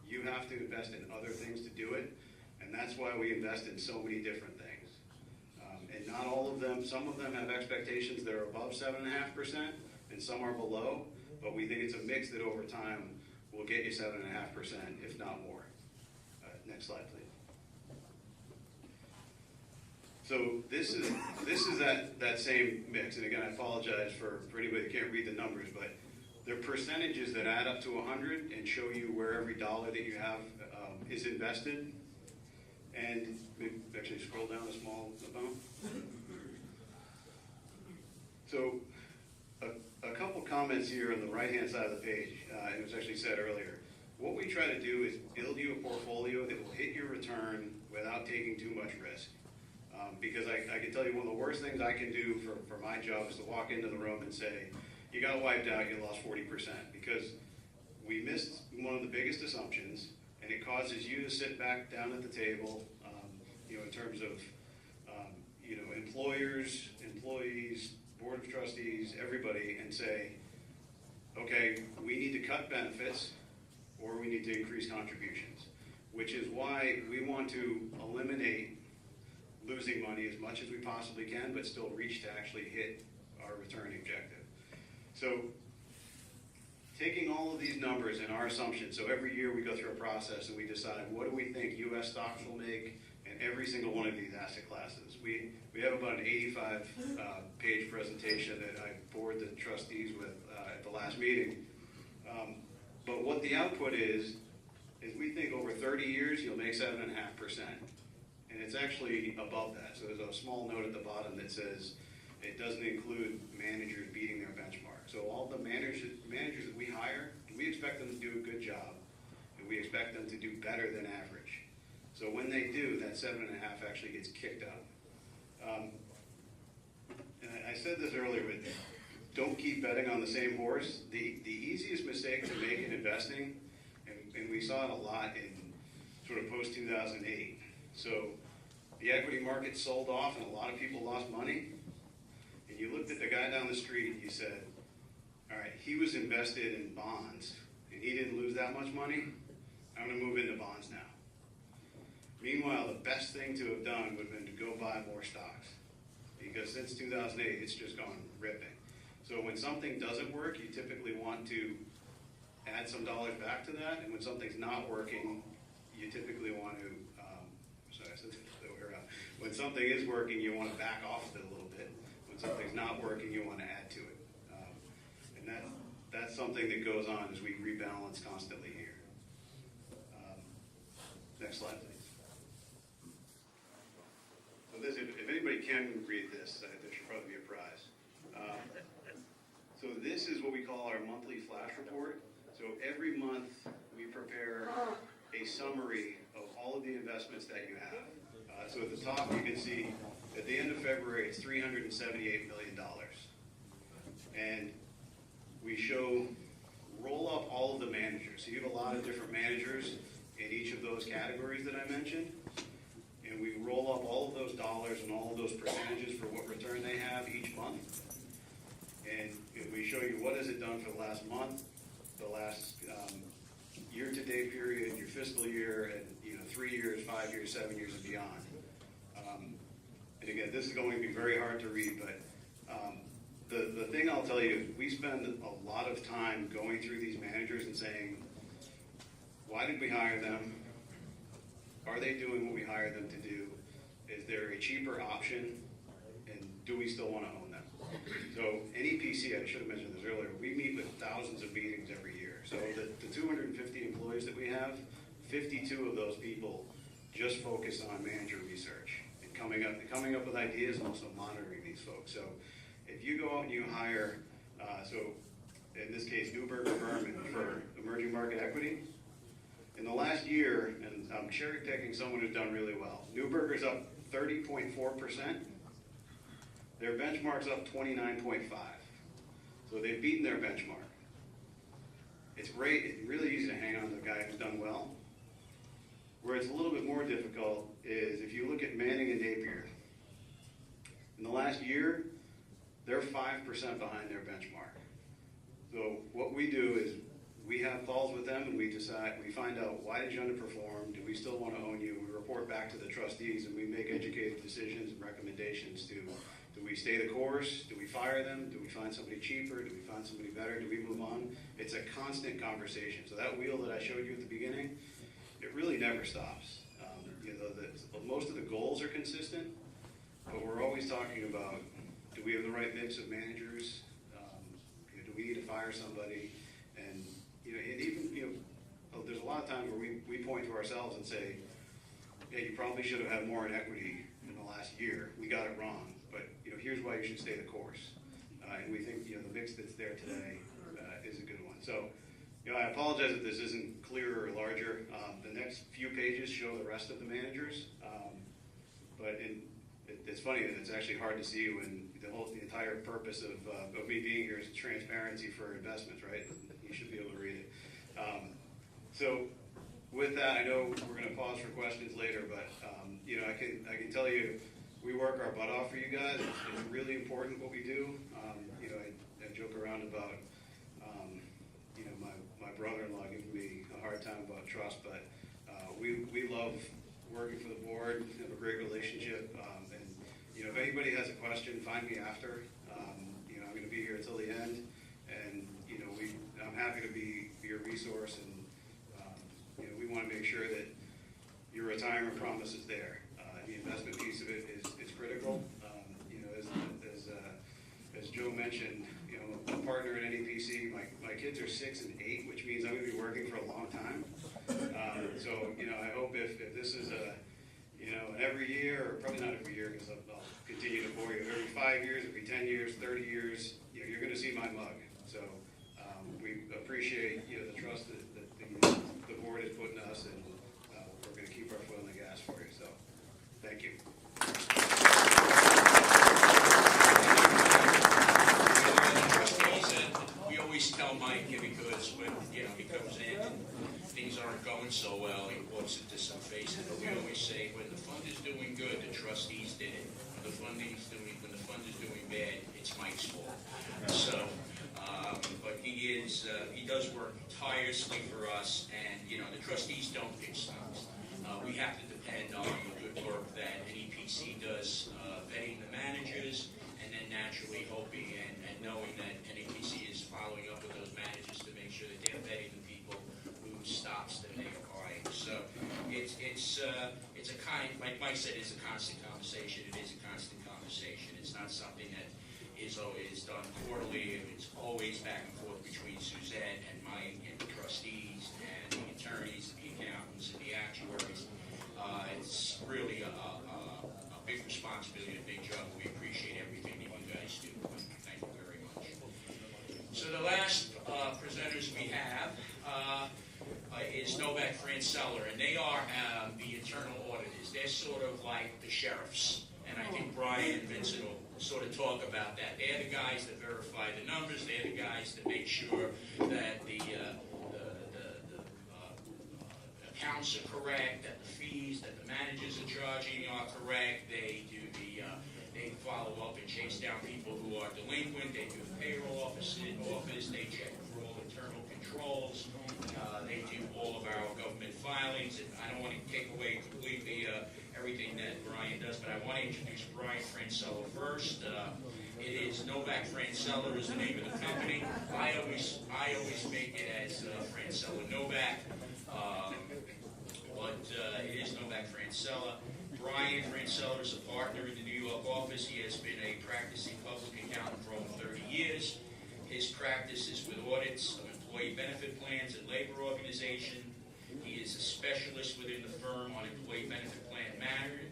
You have to invest in other things to do it, and that's why we invest in so many different things. And not all of them, some of them have expectations that are above 7.5%, and some are below, but we think it's a mix that over time will get you 7.5%, if not more. Next slide, please. So this is that same mix, and again, I apologize for anybody that can't read the numbers, but they're percentages that add up to 100 and show you where every dollar that you have is invested. And maybe actually scroll down a small amount. So a couple comments here on the right-hand side of the page. It was actually said earlier. What we try to do is build you a portfolio that will hit your return without taking too much risk. Because I can tell you one of the worst things I can do for my job is to walk into the room and say, you got wiped out, you lost 40%. Because we missed one of the biggest assumptions, and it causes you to sit back down at the table, you know, in terms of, you know, employers, employees, board of trustees, everybody, and say, okay, we need to cut benefits, or we need to increase contributions, which is why we want to eliminate losing money as much as we possibly can, but still reach to actually hit our return objective. So taking all of these numbers and our assumptions, so every year we go through a process and we decide what do we think U.S. stocks will make in every single one of these asset classes. We have about an 85-page presentation that I bored the trustees with at the last meeting. But what the output is we think over 30 years you'll make 7.5%. And it's actually above that. So there's a small note at the bottom that says it doesn't include managers beating their benchmark. So all the managers that we hire, we expect them to do a good job, and we expect them to do better than average. So when they do, that 7.5 actually gets kicked up. And I said this earlier, but don't keep betting on the same horse. The easiest mistake to make in investing, and we saw it a lot in sort of post-2008. So the equity market sold off and a lot of people lost money. And you looked at the guy down the street and you said, all right, he was invested in bonds and he didn't lose that much money. I'm going to move into bonds now. Meanwhile, the best thing to have done would have been to go buy more stocks, because since 2008, it's just gone ripping. So when something doesn't work, you typically want to add some dollars back to that. And when something's not working, you typically want to, when something is working, you want to back off of it a little bit. When something's not working, you want to add to it. And that's something that goes on as we rebalance constantly here. Next slide, please. So this, if anybody can read this, there should probably be a prize. So this is what we call our monthly flash report. So every month we prepare a summary of all of the investments that you have. So at the top you can see at the end of February it's $378 million. And we roll up all of the managers. So you have a lot of different managers in each of those categories that I mentioned. And we roll up all of those dollars and all of those percentages for what return they have each month. And we show you what has it done for the last month, the last year-to-date period, your fiscal year, and 3 years, 5 years, 7 years, and beyond. And again, this is going to be very hard to read, but the thing I'll tell you is we spend a lot of time going through these managers and saying, why did we hire them? Are they doing what we hired them to do? Is there a cheaper option? And do we still want to own them? So NEPC, I should have mentioned this earlier, we meet with thousands of meetings every year. So the 250 employees that we have, 52 of those people just focus on manager research and coming up with ideas and also monitoring these folks. So if you go out and you hire, so in this case, Neuberger Berman for emerging market equity, in the last year, and I'm cherry picking someone who's done really well, Neuberger's up 30.4%. Their benchmark's up 29.5%. So they've beaten their benchmark. It's great, it's really easy to hang on to the guy who's done well. Where it's a little bit more difficult is if you look at Manning and Napier. In the last year, they're 5% behind their benchmark. So what we do is we have calls with them and we decide, we find out why did you underperform, do we still want to own you, we report back to the trustees and we make educated decisions and recommendations to, do we stay the course, do we fire them, do we find somebody cheaper, do we find somebody better, do we move on? It's a constant conversation. So that wheel that I showed you at the beginning, it really never stops. Most of the goals are consistent, but we're always talking about, do we have the right mix of managers? Do we need to fire somebody? And even there's a lot of times where we point to ourselves and say, yeah, you probably should have had more in equity in the last year. We got it wrong, but here's why you should stay the course. And we think the mix that's there today is a good one. So I apologize if this isn't clearer or larger. The next few pages show the rest of the managers, but it's funny that it's actually hard to see when the entire purpose of me being here is transparency for investments, right? You should be able to read it. So with that, I know we're going to pause for questions later, but I can tell you we work our butt off for you guys. It's really important what we do. I joke around about my brother-in-law giving me a hard time about trust, but we love working for the board. We have a great relationship, and if anybody has a question, find me after. I'm going to be here until the end, and I'm happy to be your resource, and we want to make sure that your retirement promise is there. The investment piece of it is critical. As Joe mentioned, a partner at NEPC, my kids are 6 and 8, which means I'm going to be working for a long time. So I hope if this is every year, or probably not every year, because I'll continue to bore you, every 5 years, every 10 years, 30 years, you're going to see my mug. So we appreciate the trust that the board has put in us, and we're going to keep our foot on the gas for you. So thank you. We always tell Mike, because when he comes in and things aren't going so well, he walks into some faces. But we always say, when the fund is doing good, the trustees did it. When the fund is doing bad, it's Mike's fault. So, but he does work tirelessly for us, and the trustees don't pick stocks. We have to depend on the good work that NEPC does, vetting the managers, and then naturally hoping and knowing that NEPC is following up with those managers to make sure that they're vetting the people whose stocks that they are buying. So it's a like Mike said, it's a constant conversation. It is a constant conversation. It's not something that is always done quarterly. It's always back and forth between Suzette and Mike and the trustees and the attorneys and the accountants and the actuaries. It's really a big responsibility, a big job. We appreciate everything that you guys do. Thank you very much. So the last presenters we have is Novak Franceller, and they are the internal auditors. They're sort of like the sheriffs, and I think Brian and Vincent will sort of talk about that. They're the guys that verify the numbers. They're the guys that make sure that the accounts are correct, that the fees that the managers are charging are correct. They do they follow up and chase down people who are delinquent. They do the payroll office. They check for all internal controls. They do all of our government filings. And I don't want to take away completely everything that Brian does, but I want to introduce Brian Franceller first. It is Novak Franceller is the name of the company. I always make it as Franceller Novak. But it is Novak Franceller. Brian Franceller is a partner in the New York office. He has been a practicing public accountant for over 30 years. His practice is with audits of employee benefit plans and labor organization. He is a specialist within the firm on employee benefit plan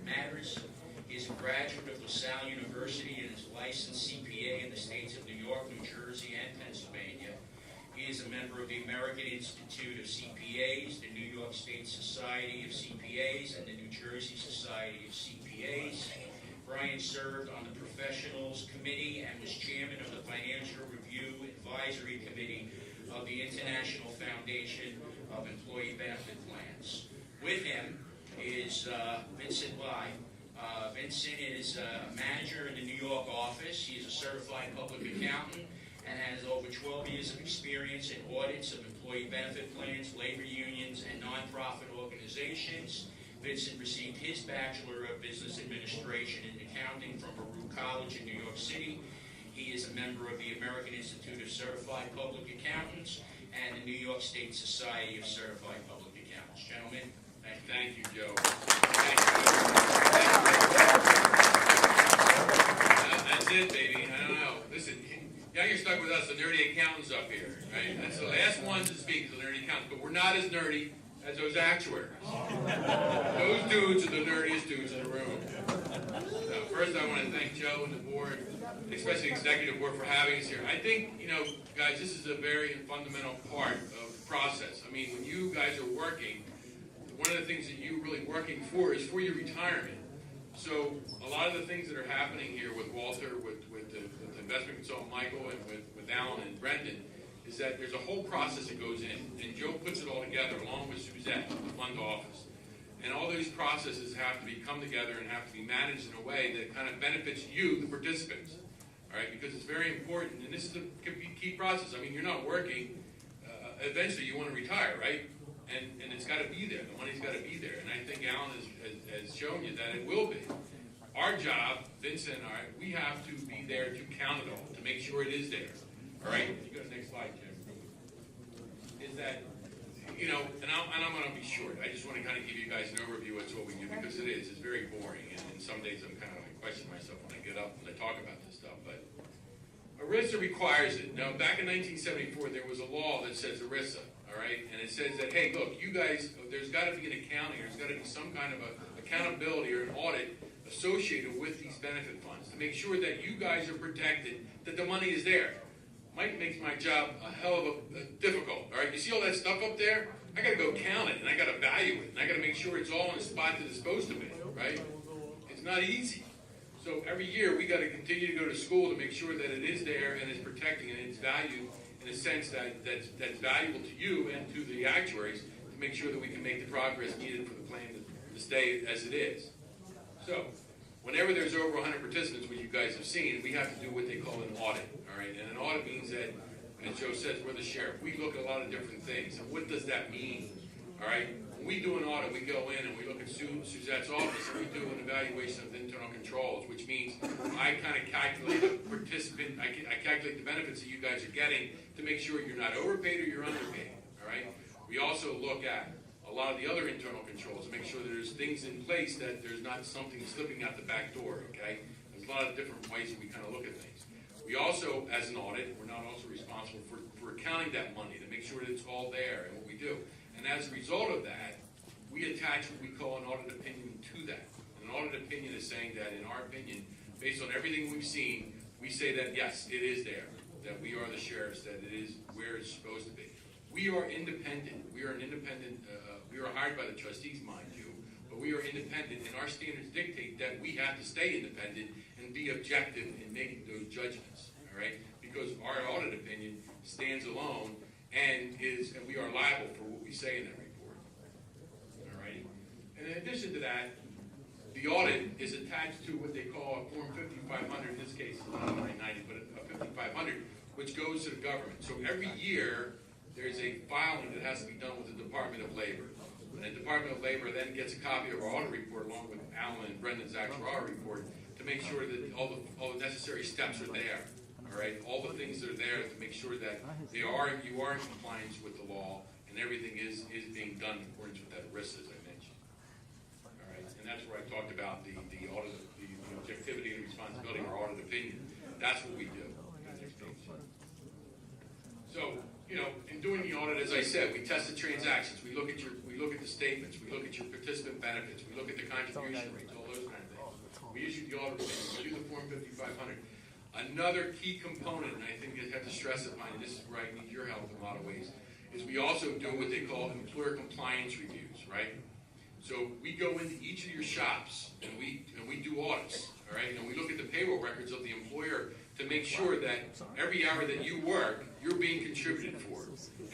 matters. He is a graduate of LaSalle University and is a licensed CPA in the states of New York, New Jersey, and Pennsylvania. He is a member of the American Institute of CPAs, the New York State Society of CPAs, and the New Jersey Society of CPAs. Brian served on the Professionals Committee and was chairman of the Financial Review Review Advisory Committee of the International Foundation of Employee Benefit Plans. With him is Vincent Lai. Vincent is a manager in the New York office. He is a certified public accountant and has over 12 years of experience in audits of employee benefit plans, labor unions, and nonprofit organizations. Vincent received his Bachelor of Business Administration in Accounting from Baruch College in New York City. He is a member of the American Institute of Certified Public Accountants and the New York State Society of Certified Public Accountants. Gentlemen, thank you. Thank you, Joe. Thank you. That's it, baby. I don't know. Listen, now you're stuck with us, the nerdy accountants up here, right? That's the last ones to speak, the nerdy accountants. But we're not as nerdy as those actuaries. Those dudes are the nerdiest dudes in the room. So first, I want to thank Joe and the board, especially the executive board, for having us here. I think, guys, this is a very fundamental part of the process. I mean, when you guys are working, one of the things that you're really working for is for your retirement. So a lot of the things that are happening here with Walter, with the investment consultant Michael, and with Alan and Brendan, is that there's a whole process that goes in, and Joe puts it all together along with Suzette, the fund office. And all these processes have to come together and have to be managed in a way that kind of benefits you, the participants. All right, because it's very important, and this is a key process. I mean, you're not working. Eventually, you want to retire, right? And it's got to be there. The money's got to be there. And I think Alan has shown you that it will be. Our job, Vincent and I, we have to be there to count it all, to make sure it is there. All right? You go to the next slide, Jim. Is that, and I'm going to be short. I just want to kind of give you guys an overview of what we do, because it is. It's very boring. And some days I'm kind of like questioning myself when I get up and I talk about this stuff. But ERISA requires it. Now, back in 1974, there was a law that says ERISA. All right, and it says that, hey, look, you guys, there's got to be an accounting, there's got to be some kind of accountability or an audit associated with these benefit funds to make sure that you guys are protected, that the money is there. Mike makes my job a hell of a difficult. All right, you see all that stuff up there? I got to go count it, and I got to value it, and I got to make sure it's all in the spot that it's supposed to be. Right? It's not easy. So every year we got to continue to go to school to make sure that it is there and it's protecting and it's valued in a sense that's valuable to you and to the actuaries to make sure that we can make the progress needed for the plan to stay as it is. So, whenever there's over 100 participants, which you guys have seen, we have to do what they call an audit. All right, and an audit means that, as Joe says, we're the sheriff. We look at a lot of different things. And what does that mean? All right, when we do an audit, we go in and we look at Suzette's office and we do an evaluation of the internal controls, which means I kind of calculate the participant, I calculate the benefits that you guys are getting to make sure you're not overpaid or you're underpaid. All right. We also look at a lot of the other internal controls to make sure that there's things in place that there's not something slipping out the back door. Okay. There's a lot of different ways that we kind of look at things. We also, as an audit, we're not also responsible for accounting that money to make sure that it's all there and what we do. And as a result of that, we attach what we call an audit opinion to that. And an audit opinion is saying that, in our opinion, based on everything we've seen, we say that, yes, it is there, that we are the sheriffs, that it is where it's supposed to be. We are independent. We are an independent, we are hired by the trustees, mind you, but we are independent, and our standards dictate that we have to stay independent and be objective in making those judgments, all right? Because our audit opinion stands alone and we are liable for what we say in that report. All right. And in addition to that, the audit is attached to what they call a Form 5500. In this case, it's not a 990, but a 5500, which goes to the government. So every year there's a filing that has to be done with the Department of Labor. And the Department of Labor then gets a copy of our audit report along with Alan and Brendan's Actuarial report to make sure that all the necessary steps are there. All right, all the things that are there to make sure that you are in compliance with the law and everything is being done in accordance with that ERISA, as I mentioned. All right, and that's where I talked about the audit, the objectivity and responsibility of our audit opinion. That's what we do. So, in doing the audit, as I said, we test the transactions. We look at the statements. We look at your participant benefits. We look at the contribution rates, all those kind of things. We issue the audit opinion. We do the Form 5500. Another key component, and I think I have to stress it, and this is where I need your help in a lot of ways, is we also do what they call employer compliance reviews, right? So we go into each of your shops and we do audits, all right? And we look at the payroll records of the employer to to make sure that every hour that you work, you're being contributed for.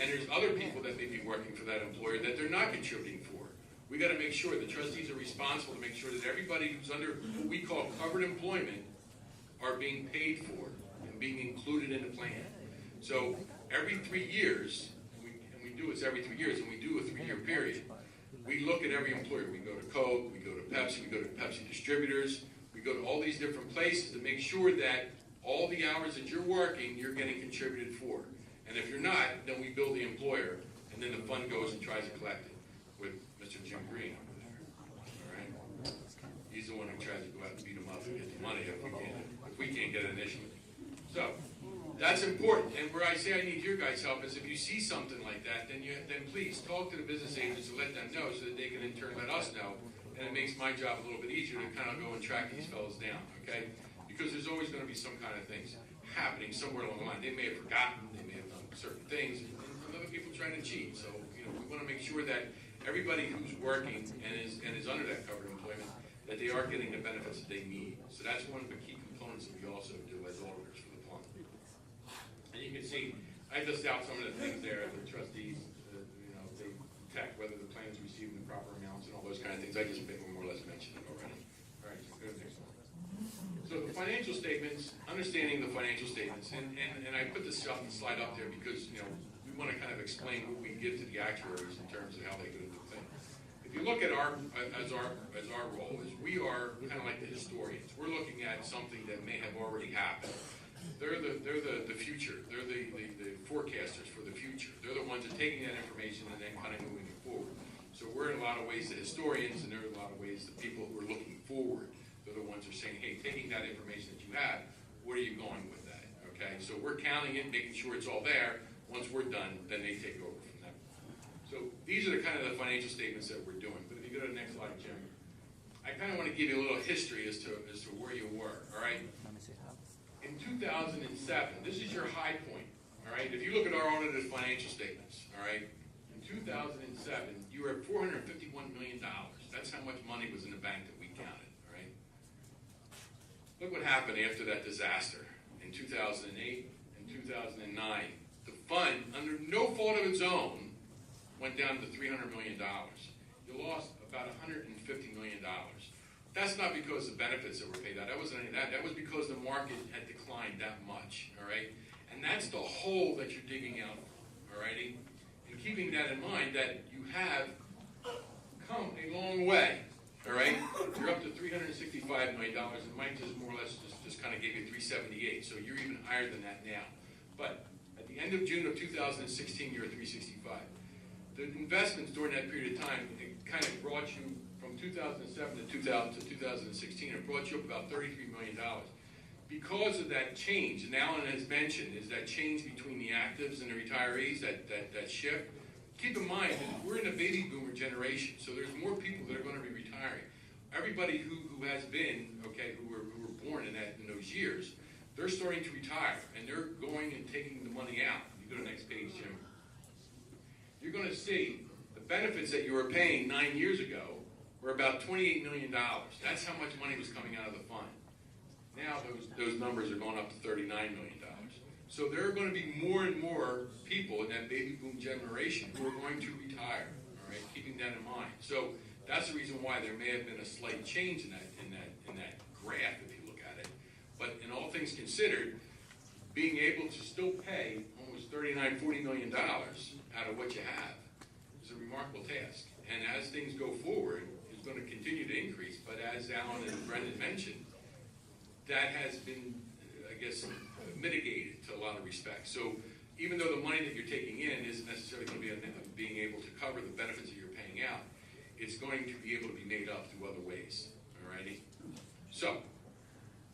And there's other people that may be working for that employer that they're not contributing for. We got to make sure the trustees are responsible to make sure that everybody who's under what we call covered employment are being paid for and being included in the plan. So every 3 years, and we do this every 3 years, and we do a 3-year period, we look at every employer. We go to Coke, we go to Pepsi, we go to Pepsi distributors, we go to all these different places to make sure that all the hours that you're working, you're getting contributed for. And if you're not, then we bill the employer, and then the fund goes and tries to collect it with Mr. Jim Green over there. All right? He's the one who tries to go out and beat him up and get the money if we can't get it initially. So that's important. And where I say I need your guys' help is if you see something like that, then please talk to the business agents and let them know so that they can in turn let us know. And it makes my job a little bit easier to kind of go and track these fellows down, okay? Because there's always going to be some kind of things happening somewhere along the line. They may have forgotten, they may have done certain things, and other people trying to cheat. So, we want to make sure that everybody who's working and is under that covered employment, that they are getting the benefits that they need. So that's one of the key components that we also do as auditors for the fund. And you can see, I list out some of the things there, the trustees, they check whether the plan's receiving the proper amounts and all those kind of things. I just more or less mentioned it already. All right, so go to the next one. So the financial statements, understanding the financial statements, and I put this slide up there because, we want to kind of explain what we give to the actuaries in terms of how they do the thing. If you look at our role, is we are kind of like the historians. We're looking at something that may have already happened. They're the future. They're the forecasters for the future. They're the ones that are taking that information and then kind of moving it forward. So we're in a lot of ways the historians, and they're in a lot of ways the people who are looking forward. They're the ones who are saying, hey, taking that information that you have, where are you going with that? Okay, so we're counting it, making sure it's all there. Once we're done, then they take over from them. So these are the kind of the financial statements that we're doing. But if you go to the next slide, Jim, I kind of want to give you a little history as to where you were, all right? In 2007, this is your high point, all right? If you look at our audited financial statements, all right? In 2007, you were at $451 million. That's how much money was in the bank that we counted, all right? Look what happened after that disaster in 2008 and 2009. The fund, under no fault of its own, went down to $300 million. You lost about $150 million. That's not because the benefits that were paid out. That wasn't any of that. That was because the market had declined that much, all right? And that's the hole that you're digging out, all righty? And keeping that in mind, that you have come a long way, all right? You're up to $365 million, and Mike just more or less just kind of gave you 378, so you're even higher than that now. But at the end of June of 2016, you're at 365. The investments during that period of time, it kind of brought you from 2007 to 2016, it brought you up about $33 million. Because of that change, and Alan has mentioned, is that change between the actives and the retirees, that shift. Keep in mind that we're in a baby boomer generation, so there's more people that are going to be retiring. Everybody who has been, okay, who were born in those years, they're starting to retire, and they're going and taking the money out. You go to the next page, Jim. You're going to see the benefits that you were paying 9 years ago were about $28 million. That's how much money was coming out of the fund. Now those numbers are going up to $39 million. So there are going to be more and more people in that baby boom generation who are going to retire. All right, keeping that in mind. So that's the reason why there may have been a slight change in that graph if you look at it. But in all things considered, being able to still pay almost $39, $40 million out of what you have is a remarkable task. And as things go forward, it's going to continue to increase. But as Alan and Brendan mentioned, that has been, I guess, mitigated to a lot of respects. So even though the money that you're taking in isn't necessarily going to be being able to cover the benefits that you're paying out, it's going to be able to be made up through other ways. All righty? So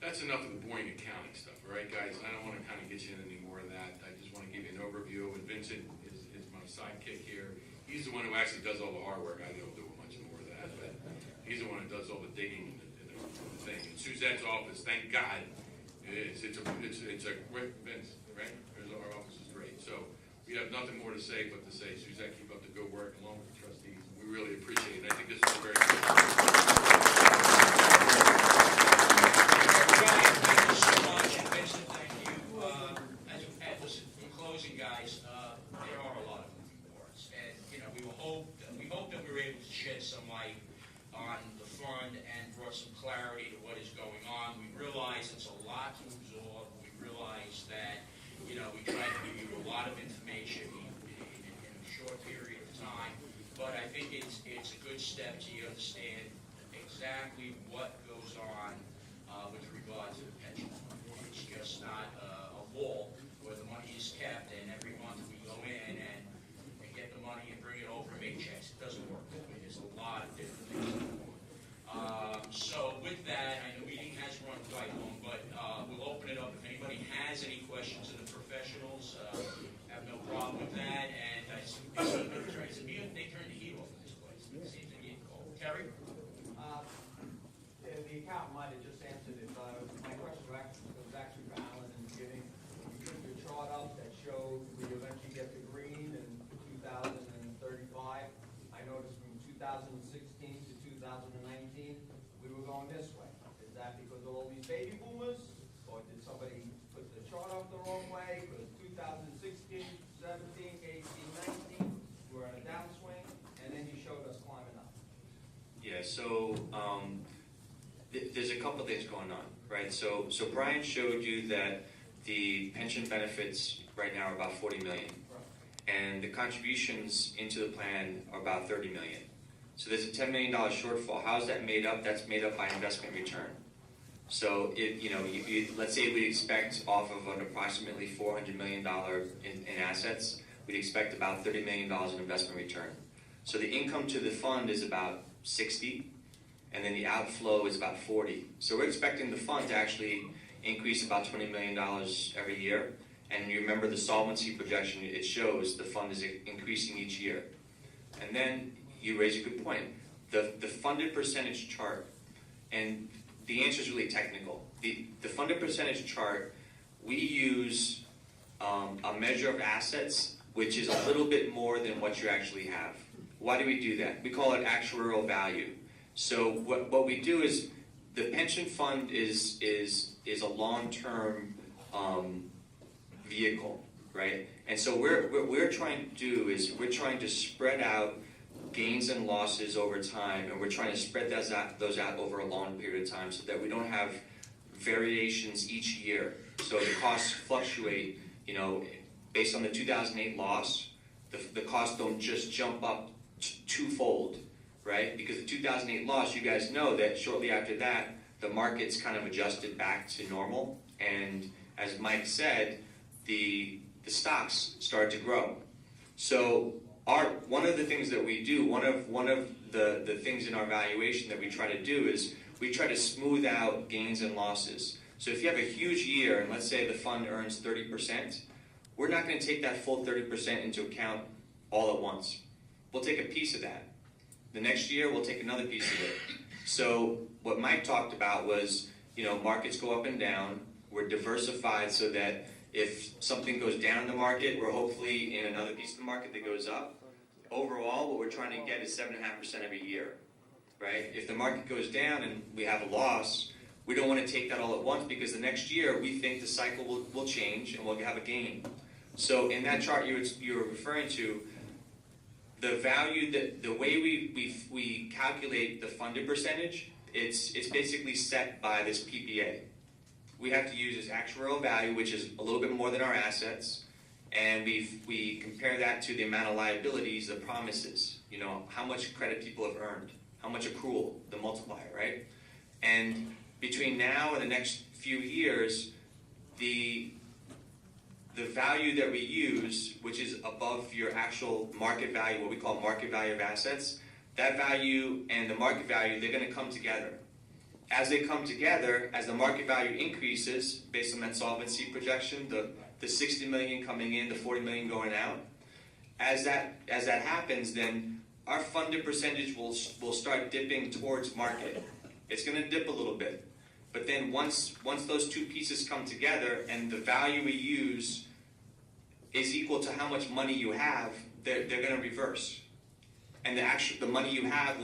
that's enough of the boring accounting stuff. All right, guys? I don't want to kind of get you in any more of that. I just want to give you an overview. And Vincent is my sidekick here. He's the one who actually does all the hard work. I don't do much more of that, but he's the one who does all the digging and the thing. And Suzette's office, thank God, it's a Vince, right? Our office is great. So we have nothing more to say but to say, Suzette, keep up the good work along with the trustees. We really appreciate it. I think this is very good. Thank you so much. And Vincent, thank we hope that we were able to shed some light on the fund and brought some clarity to what is going on. We realize it's a lot to absorb. We realize that, we try to give you a lot of information in a short period of time. But I think it's a good step to understand exactly what goes on with regard to the pension fund. It's just not a wall where the money is kept and every month we go in and get the money and bring it over and make checks. It doesn't work that way. There's a lot of different things going on. So with that, I know the meeting has run quite long, but we'll open it up. If anybody has any questions of the professionals, have no problem with that. And I see they turned the heat off in this place. It seems to get cold. Terry? The accountant might have just answered it. My question was actually for Alan in the beginning. You took your chart up that showed we eventually get to green in 2035. I noticed from 2016 to 2019, we were going this way. Is that because of all these baby boomers? Or did somebody put the chart up the wrong way? Because 2016, 17, 18, 19, we're in a downswing, and then you showed us climbing up. Yeah, so there's a couple things going on, right? So Brian showed you that the pension benefits right now are about 40 million, and the contributions into the plan are about 30 million. So there's a $10 million shortfall. How's that made up? That's made up by investment return. So let's say we expect off of an approximately $400 million in assets, we'd expect about $30 million in investment return. So the income to the fund is about 60, and then the outflow is about 40. So we're expecting the fund to actually increase about $20 million every year. And you remember the solvency projection, it shows the fund is increasing each year. And then you raise a good point. The funded percentage chart, and the answer is really technical. The funded percentage chart, we use a measure of assets which is a little bit more than what you actually have. Why do we do that? We call it actuarial value. So what we do is the pension fund is a long-term vehicle, right? And so what we're trying to do is we're trying to spread out gains and losses over time, and we're trying to spread those out over a long period of time so that we don't have variations each year. So the costs fluctuate, based on the 2008 loss, the costs don't just jump up twofold, right? Because the 2008 loss, you guys know that shortly after that, the markets kind of adjusted back to normal, and as Mike said, the stocks started to grow. So one of the things that we do, one of the things in our valuation that we try to do is we try to smooth out gains and losses. So if you have a huge year, and let's say the fund earns 30%, we're not going to take that full 30% into account all at once. We'll take a piece of that. The next year, we'll take another piece of it. So what Mike talked about was, markets go up and down. We're diversified so that if something goes down in the market, we're hopefully in another piece of the market that goes up. Overall, what we're trying to get is 7.5% every year, right? If the market goes down and we have a loss, we don't want to take that all at once because the next year we think the cycle will change and we'll have a gain. So in that chart you were referring to, the value the way we calculate the funded percentage, it's basically set by this PPA. We have to use this actuarial value, which is a little bit more than our assets, and we compare that to the amount of liabilities, the promises, how much credit people have earned, how much accrual, the multiplier, right? And between now and the next few years, the value that we use, which is above your actual market value, what we call market value of assets, that value and the market value, they're going to come together. As they come together, as the market value increases, based on that solvency projection, the 60 million coming in, the 40 million going out, as that happens, then our funded percentage will start dipping towards market. It's going to dip a little bit. But then once those two pieces come together and the value we use is equal to how much money you have, they're going to reverse. And the money you have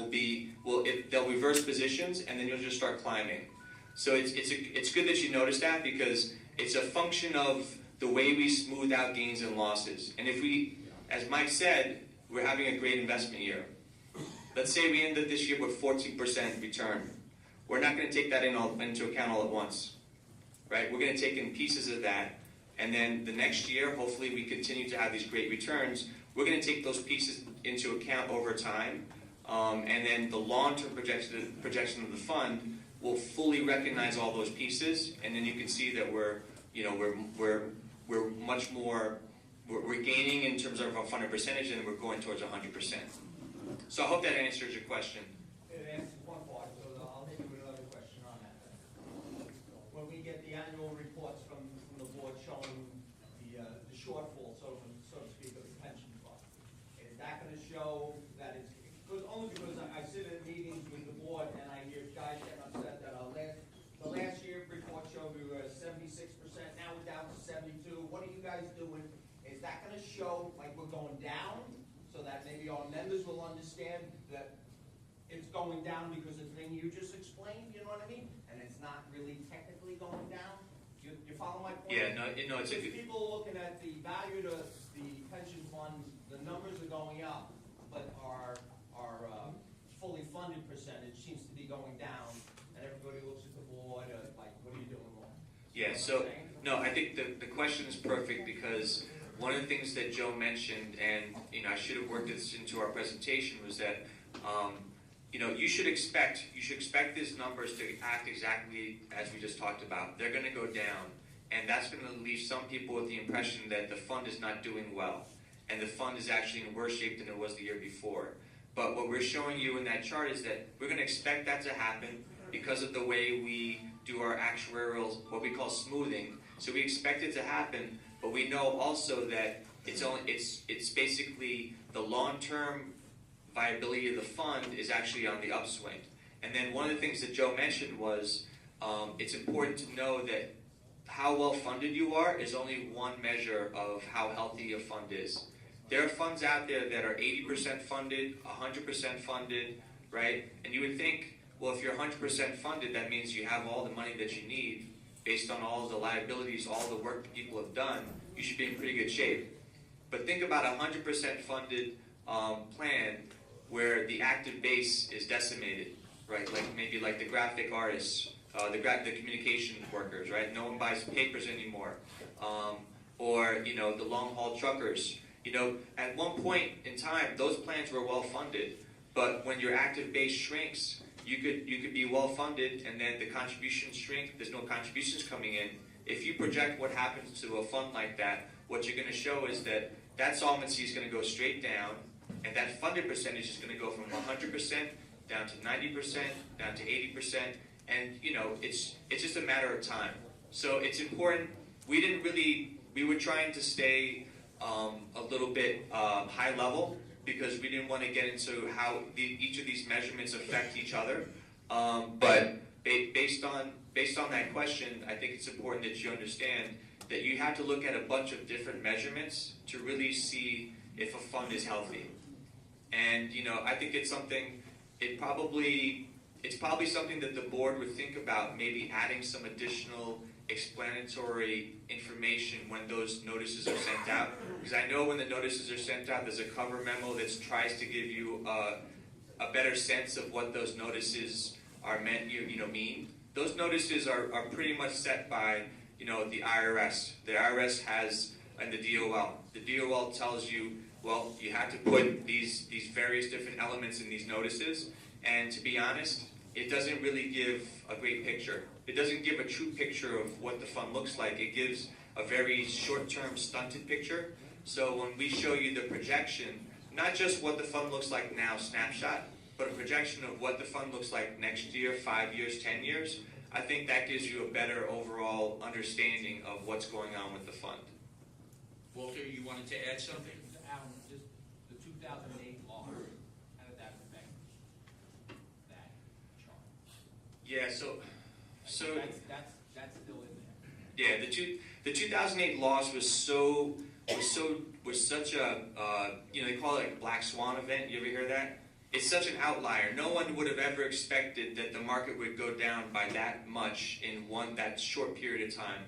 they'll reverse positions, and then you'll just start climbing. So it's good that you noticed that, because it's a function of the way we smooth out gains and losses. And if we, as Mike said, we're having a great investment year. Let's say we ended this year with 14% return. We're not going to take that into account all at once, right? We're going to take in pieces of that, and then the next year, hopefully we continue to have these great returns. We're going to take those pieces into account over time, and then the long-term projection of the fund will fully recognize all those pieces, and then you can see that we're much more, we're gaining in terms of our funded percentage, and we're going towards 100%. So I hope that answers your question. It answers one part, so I'll hit you with another question on that. When we get the annual reports from the board showing the shortfall, so to speak, of the pension fund, is that going to show that it's, only because I sit in meetings with the board and I hear guys getting upset that the last year report showed we were at 76%, now we're down to 72. What are you guys doing? Is that going to show like we're going down, so that maybe our members will understand that it's going down because of the thing you just explained, you know what I mean? And it's not really technically going down? You follow my point? Yeah, no, it's a good... People are looking at the value of the pension funds, the numbers are going up, but our fully funded percentage seems to be going down, and everybody looks at the board like, what are you doing wrong? Yeah, so, no, I think the question is perfect, because one of the things that Joe mentioned, and I should have worked this into our presentation, was that you should expect these numbers to act exactly as we just talked about. They're going to go down, and that's going to leave some people with the impression that the fund is not doing well, and the fund is actually in worse shape than it was the year before. But what we're showing you in that chart is that we're going to expect that to happen because of the way we do our actuarial, what we call smoothing. So we expect it to happen, but we know also that it's basically the long-term viability of the fund is actually on the upswing. And then one of the things that Joe mentioned was it's important to know that how well funded you are is only one measure of how healthy a fund is. There are funds out there that are 80% funded, 100% funded, right? And you would think, well, if you're 100% funded, that means you have all the money that you need based on all the liabilities, all the work that people have done. You should be in pretty good shape. But think about a 100% funded plan where the active base is decimated, right? Maybe like the graphic artists, the communication workers, right? No one buys papers anymore. Or the long haul truckers. At one point in time, those plans were well funded, but when your active base shrinks, you could be well funded, and then the contributions shrink. There's no contributions coming in. If you project what happens to a fund like that, what you're going to show is that solvency is going to go straight down, and that funded percentage is going to go from 100% down to 90%, down to 80%, and it's just a matter of time. So it's important. We were trying to stay a little bit high level, because we didn't want to get into how each of these measurements affect each other. But based on that question, I think it's important that you understand that you have to look at a bunch of different measurements to really see if a fund is healthy. And I think it's probably something that the board would think about, maybe adding some additional explanatory information when those notices are sent out. Because I know when the notices are sent out, there's a cover memo that tries to give you a better sense of what those notices are meant, mean. Those notices are pretty much set by, the IRS. The IRS has, and the DOL. The DOL tells you, well, you have to put these various different elements in these notices, and to be honest, it doesn't really give a great picture. It doesn't give a true picture of what the fund looks like. It gives a very short-term stunted picture. So when we show you the projection, not just what the fund looks like now, snapshot, but a projection of what the fund looks like next year, 5 years, 10 years, I think that gives you a better overall understanding of what's going on with the fund. Walter, you wanted to add something? Alan, just the 2008 law, how did that affect that chart? Yeah, so That's still in there. yeah, the 2008 loss was such a they call it a black swan event. You ever hear that? It's such an outlier. No one would have ever expected that the market would go down by that much in that short period of time.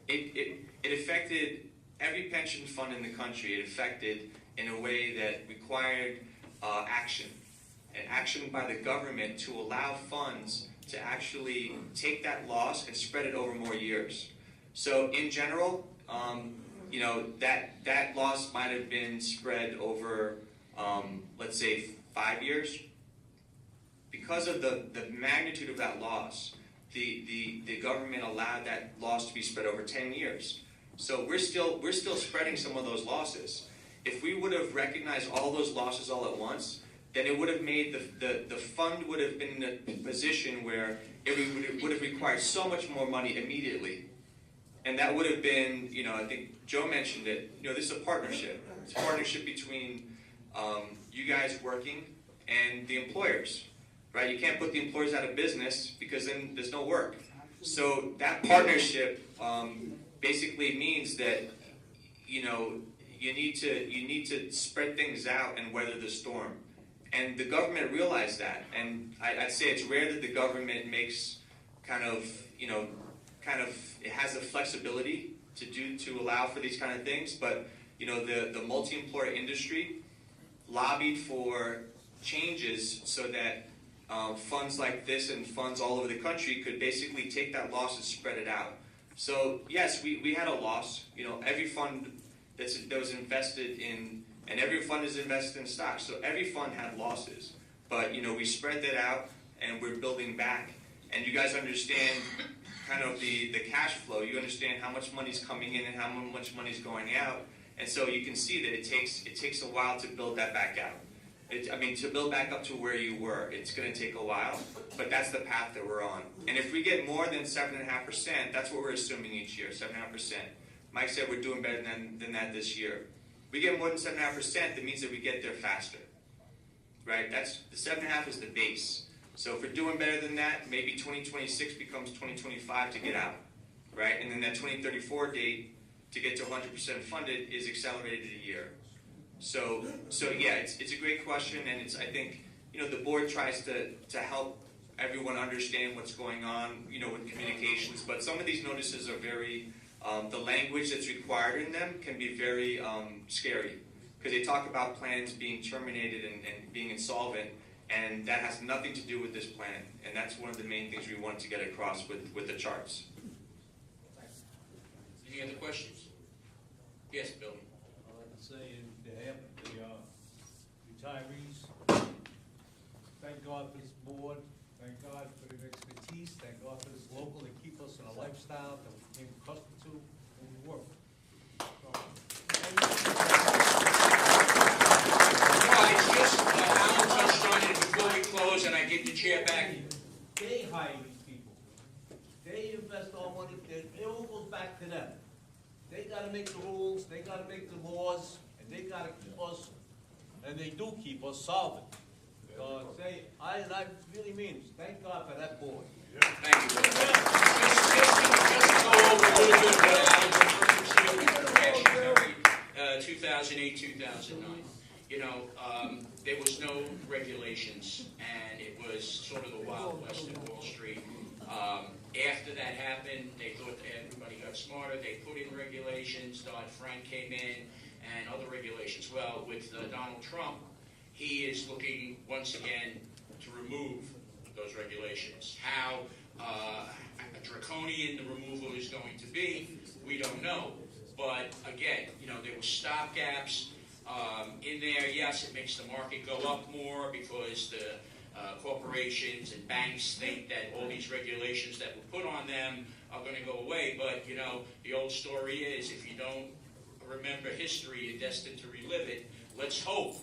It affected every pension fund in the country. It affected in a way that required action, and action by the government to allow funds to actually take that loss and spread it over more years. So in general, you know, that loss might have been spread over, let's say, 5 years. Because of the magnitude of that loss, the government allowed that loss to be spread over 10 years. So we're still spreading some of those losses. If we would have recognized all those losses all at once, then it would have made the fund would have been in a position where it would have required so much more money immediately. And that would have been, you know, I think Joe mentioned it, you know, this is a partnership. It's a partnership between you guys working and the employers, right? You can't put the employers out of business because then there's no work. So that partnership basically means that, you know, you need to spread things out and weather the storm. And the government realized that. And I'd say it's rare that the government makes it has the flexibility to allow for these kind of things. But, you know, the multi-employer industry lobbied for changes so that funds like this and funds all over the country could basically take that loss and spread it out. So yes, we had a loss. You know, every fund that was invested in, and every fund is invested in stocks. So every fund had losses, but you know, we spread that out and we're building back. And you guys understand kind of the cash flow. You understand how much money's coming in and how much money's going out. And so you can see that it takes a while to build that back out. To build back up to where you were, it's going to take a while, but that's the path that we're on. And if we get more than 7.5%, that's what we're assuming each year, 7.5%. Mike said we're doing better than that this year. We get more than 7.5%, that means that we get there faster, right? That's the 7.5 is the base. So if we're doing better than that, maybe 2026 becomes 2025 to get out, right? And then that 2034 date to get to 100% funded is accelerated a year. So yeah, it's a great question, and I think, you know, the board tries to help everyone understand what's going on, you know, with communications. But some of these notices are very, the language that's required in them can be very scary, because they talk about plans being terminated and being insolvent, and that has nothing to do with this plan. And that's one of the main things we wanted to get across with the charts. Any other questions? Yes, Bill. I'd like to say in behalf of the retirees, thank God for this board, thank God for their expertise, thank God for this local to keep us in a lifestyle that we became accustomed to when we work. Well, it's just, Alan touched on it before we close, and I give the chair back. They hire these people. They invest our money, it all goes back to them. They gotta make the rules, they gotta make the laws, and they gotta keep us, and they do keep us solvent. So I really mean it. Thank God for that board. Thank you. Just to go over a little bit of what Alan referred to 2008, 2009. You know, there was no regulations, and it was sort of the Wild West in Wall Street. After that happened, they thought that everybody got smarter. They put in regulations. Dodd-Frank came in, and other regulations. Well, with Donald Trump, he is looking once again to remove those regulations. How draconian the removal is going to be, we don't know. But again, you know, there were stopgaps in there. Yes, it makes the market go up more because the corporations and banks think that all these regulations that were put on them are going to go away. But, you know, the old story is, if you don't remember history, you're destined to relive it. Let's hope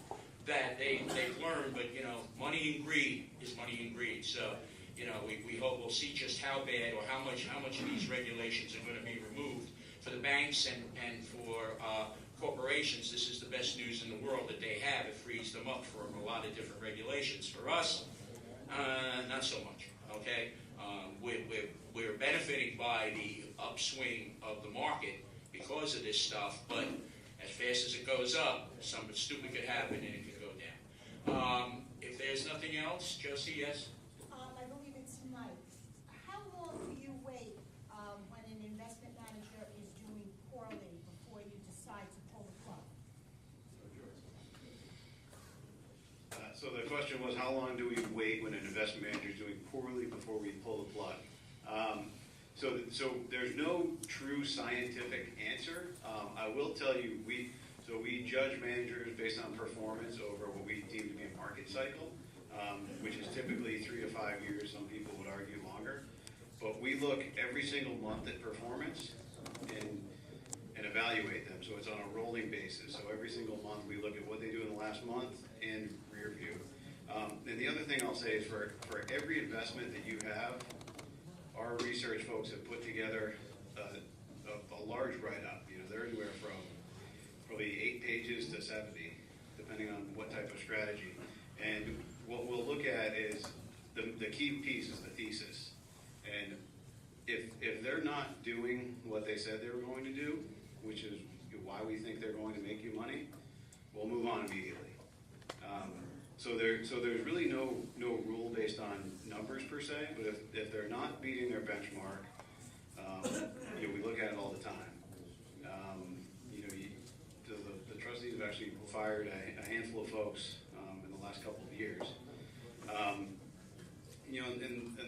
that they've learned, but, you know, money and greed is money and greed. So, you know, we hope we'll see just how bad or how much of these regulations are going to be removed. For the banks and for corporations, this is the best news in the world that they have. It frees them up from a lot of different regulations. For us, not so much, okay? We're benefiting by the upswing of the market because of this stuff, but as fast as it goes up, something stupid could happen and it could go down. If there's nothing else, Josie, yes? I believe it's Mike. How long do you wait when an investment manager is doing poorly before you decide to pull the plug? question was, how long do we wait when an investment manager is doing poorly before we pull the plug? So there's no true scientific answer. I will tell you, we judge managers based on performance over what we deem to be a market cycle, which is typically 3 to 5 years. Some people would argue longer. But we look every single month at performance and evaluate them. So it's on a rolling basis. So every single month we look at what they do in the last month and rear view. And the other thing I'll say is for every investment that you have, our research folks have put together a large write-up. You know, they're anywhere from probably 8 pages to 70, depending on what type of strategy. And what we'll look at is the key piece is the thesis. And if they're not doing what they said they were going to do, which is why we think they're going to make you money, we'll move on immediately. So there's really no rule based on numbers per se, but if they're not beating their benchmark, we look at it all the time. The trustees have actually fired a handful of folks in the last couple of years. And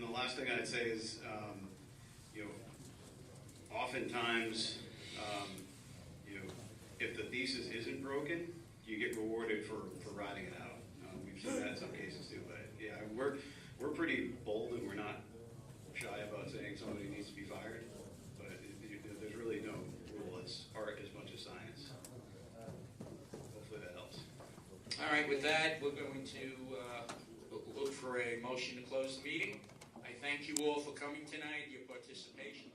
the last thing I'd say is, oftentimes, if the thesis isn't broken, you get rewarded for riding it out. We've seen that in some cases too, but yeah, we're pretty bold and we're not shy about saying somebody needs to be fired. But there's really no rule. It's art as much as science. Hopefully that helps. All right, with that, we're going to look for a motion to close the meeting. I thank you all for coming tonight, your participation.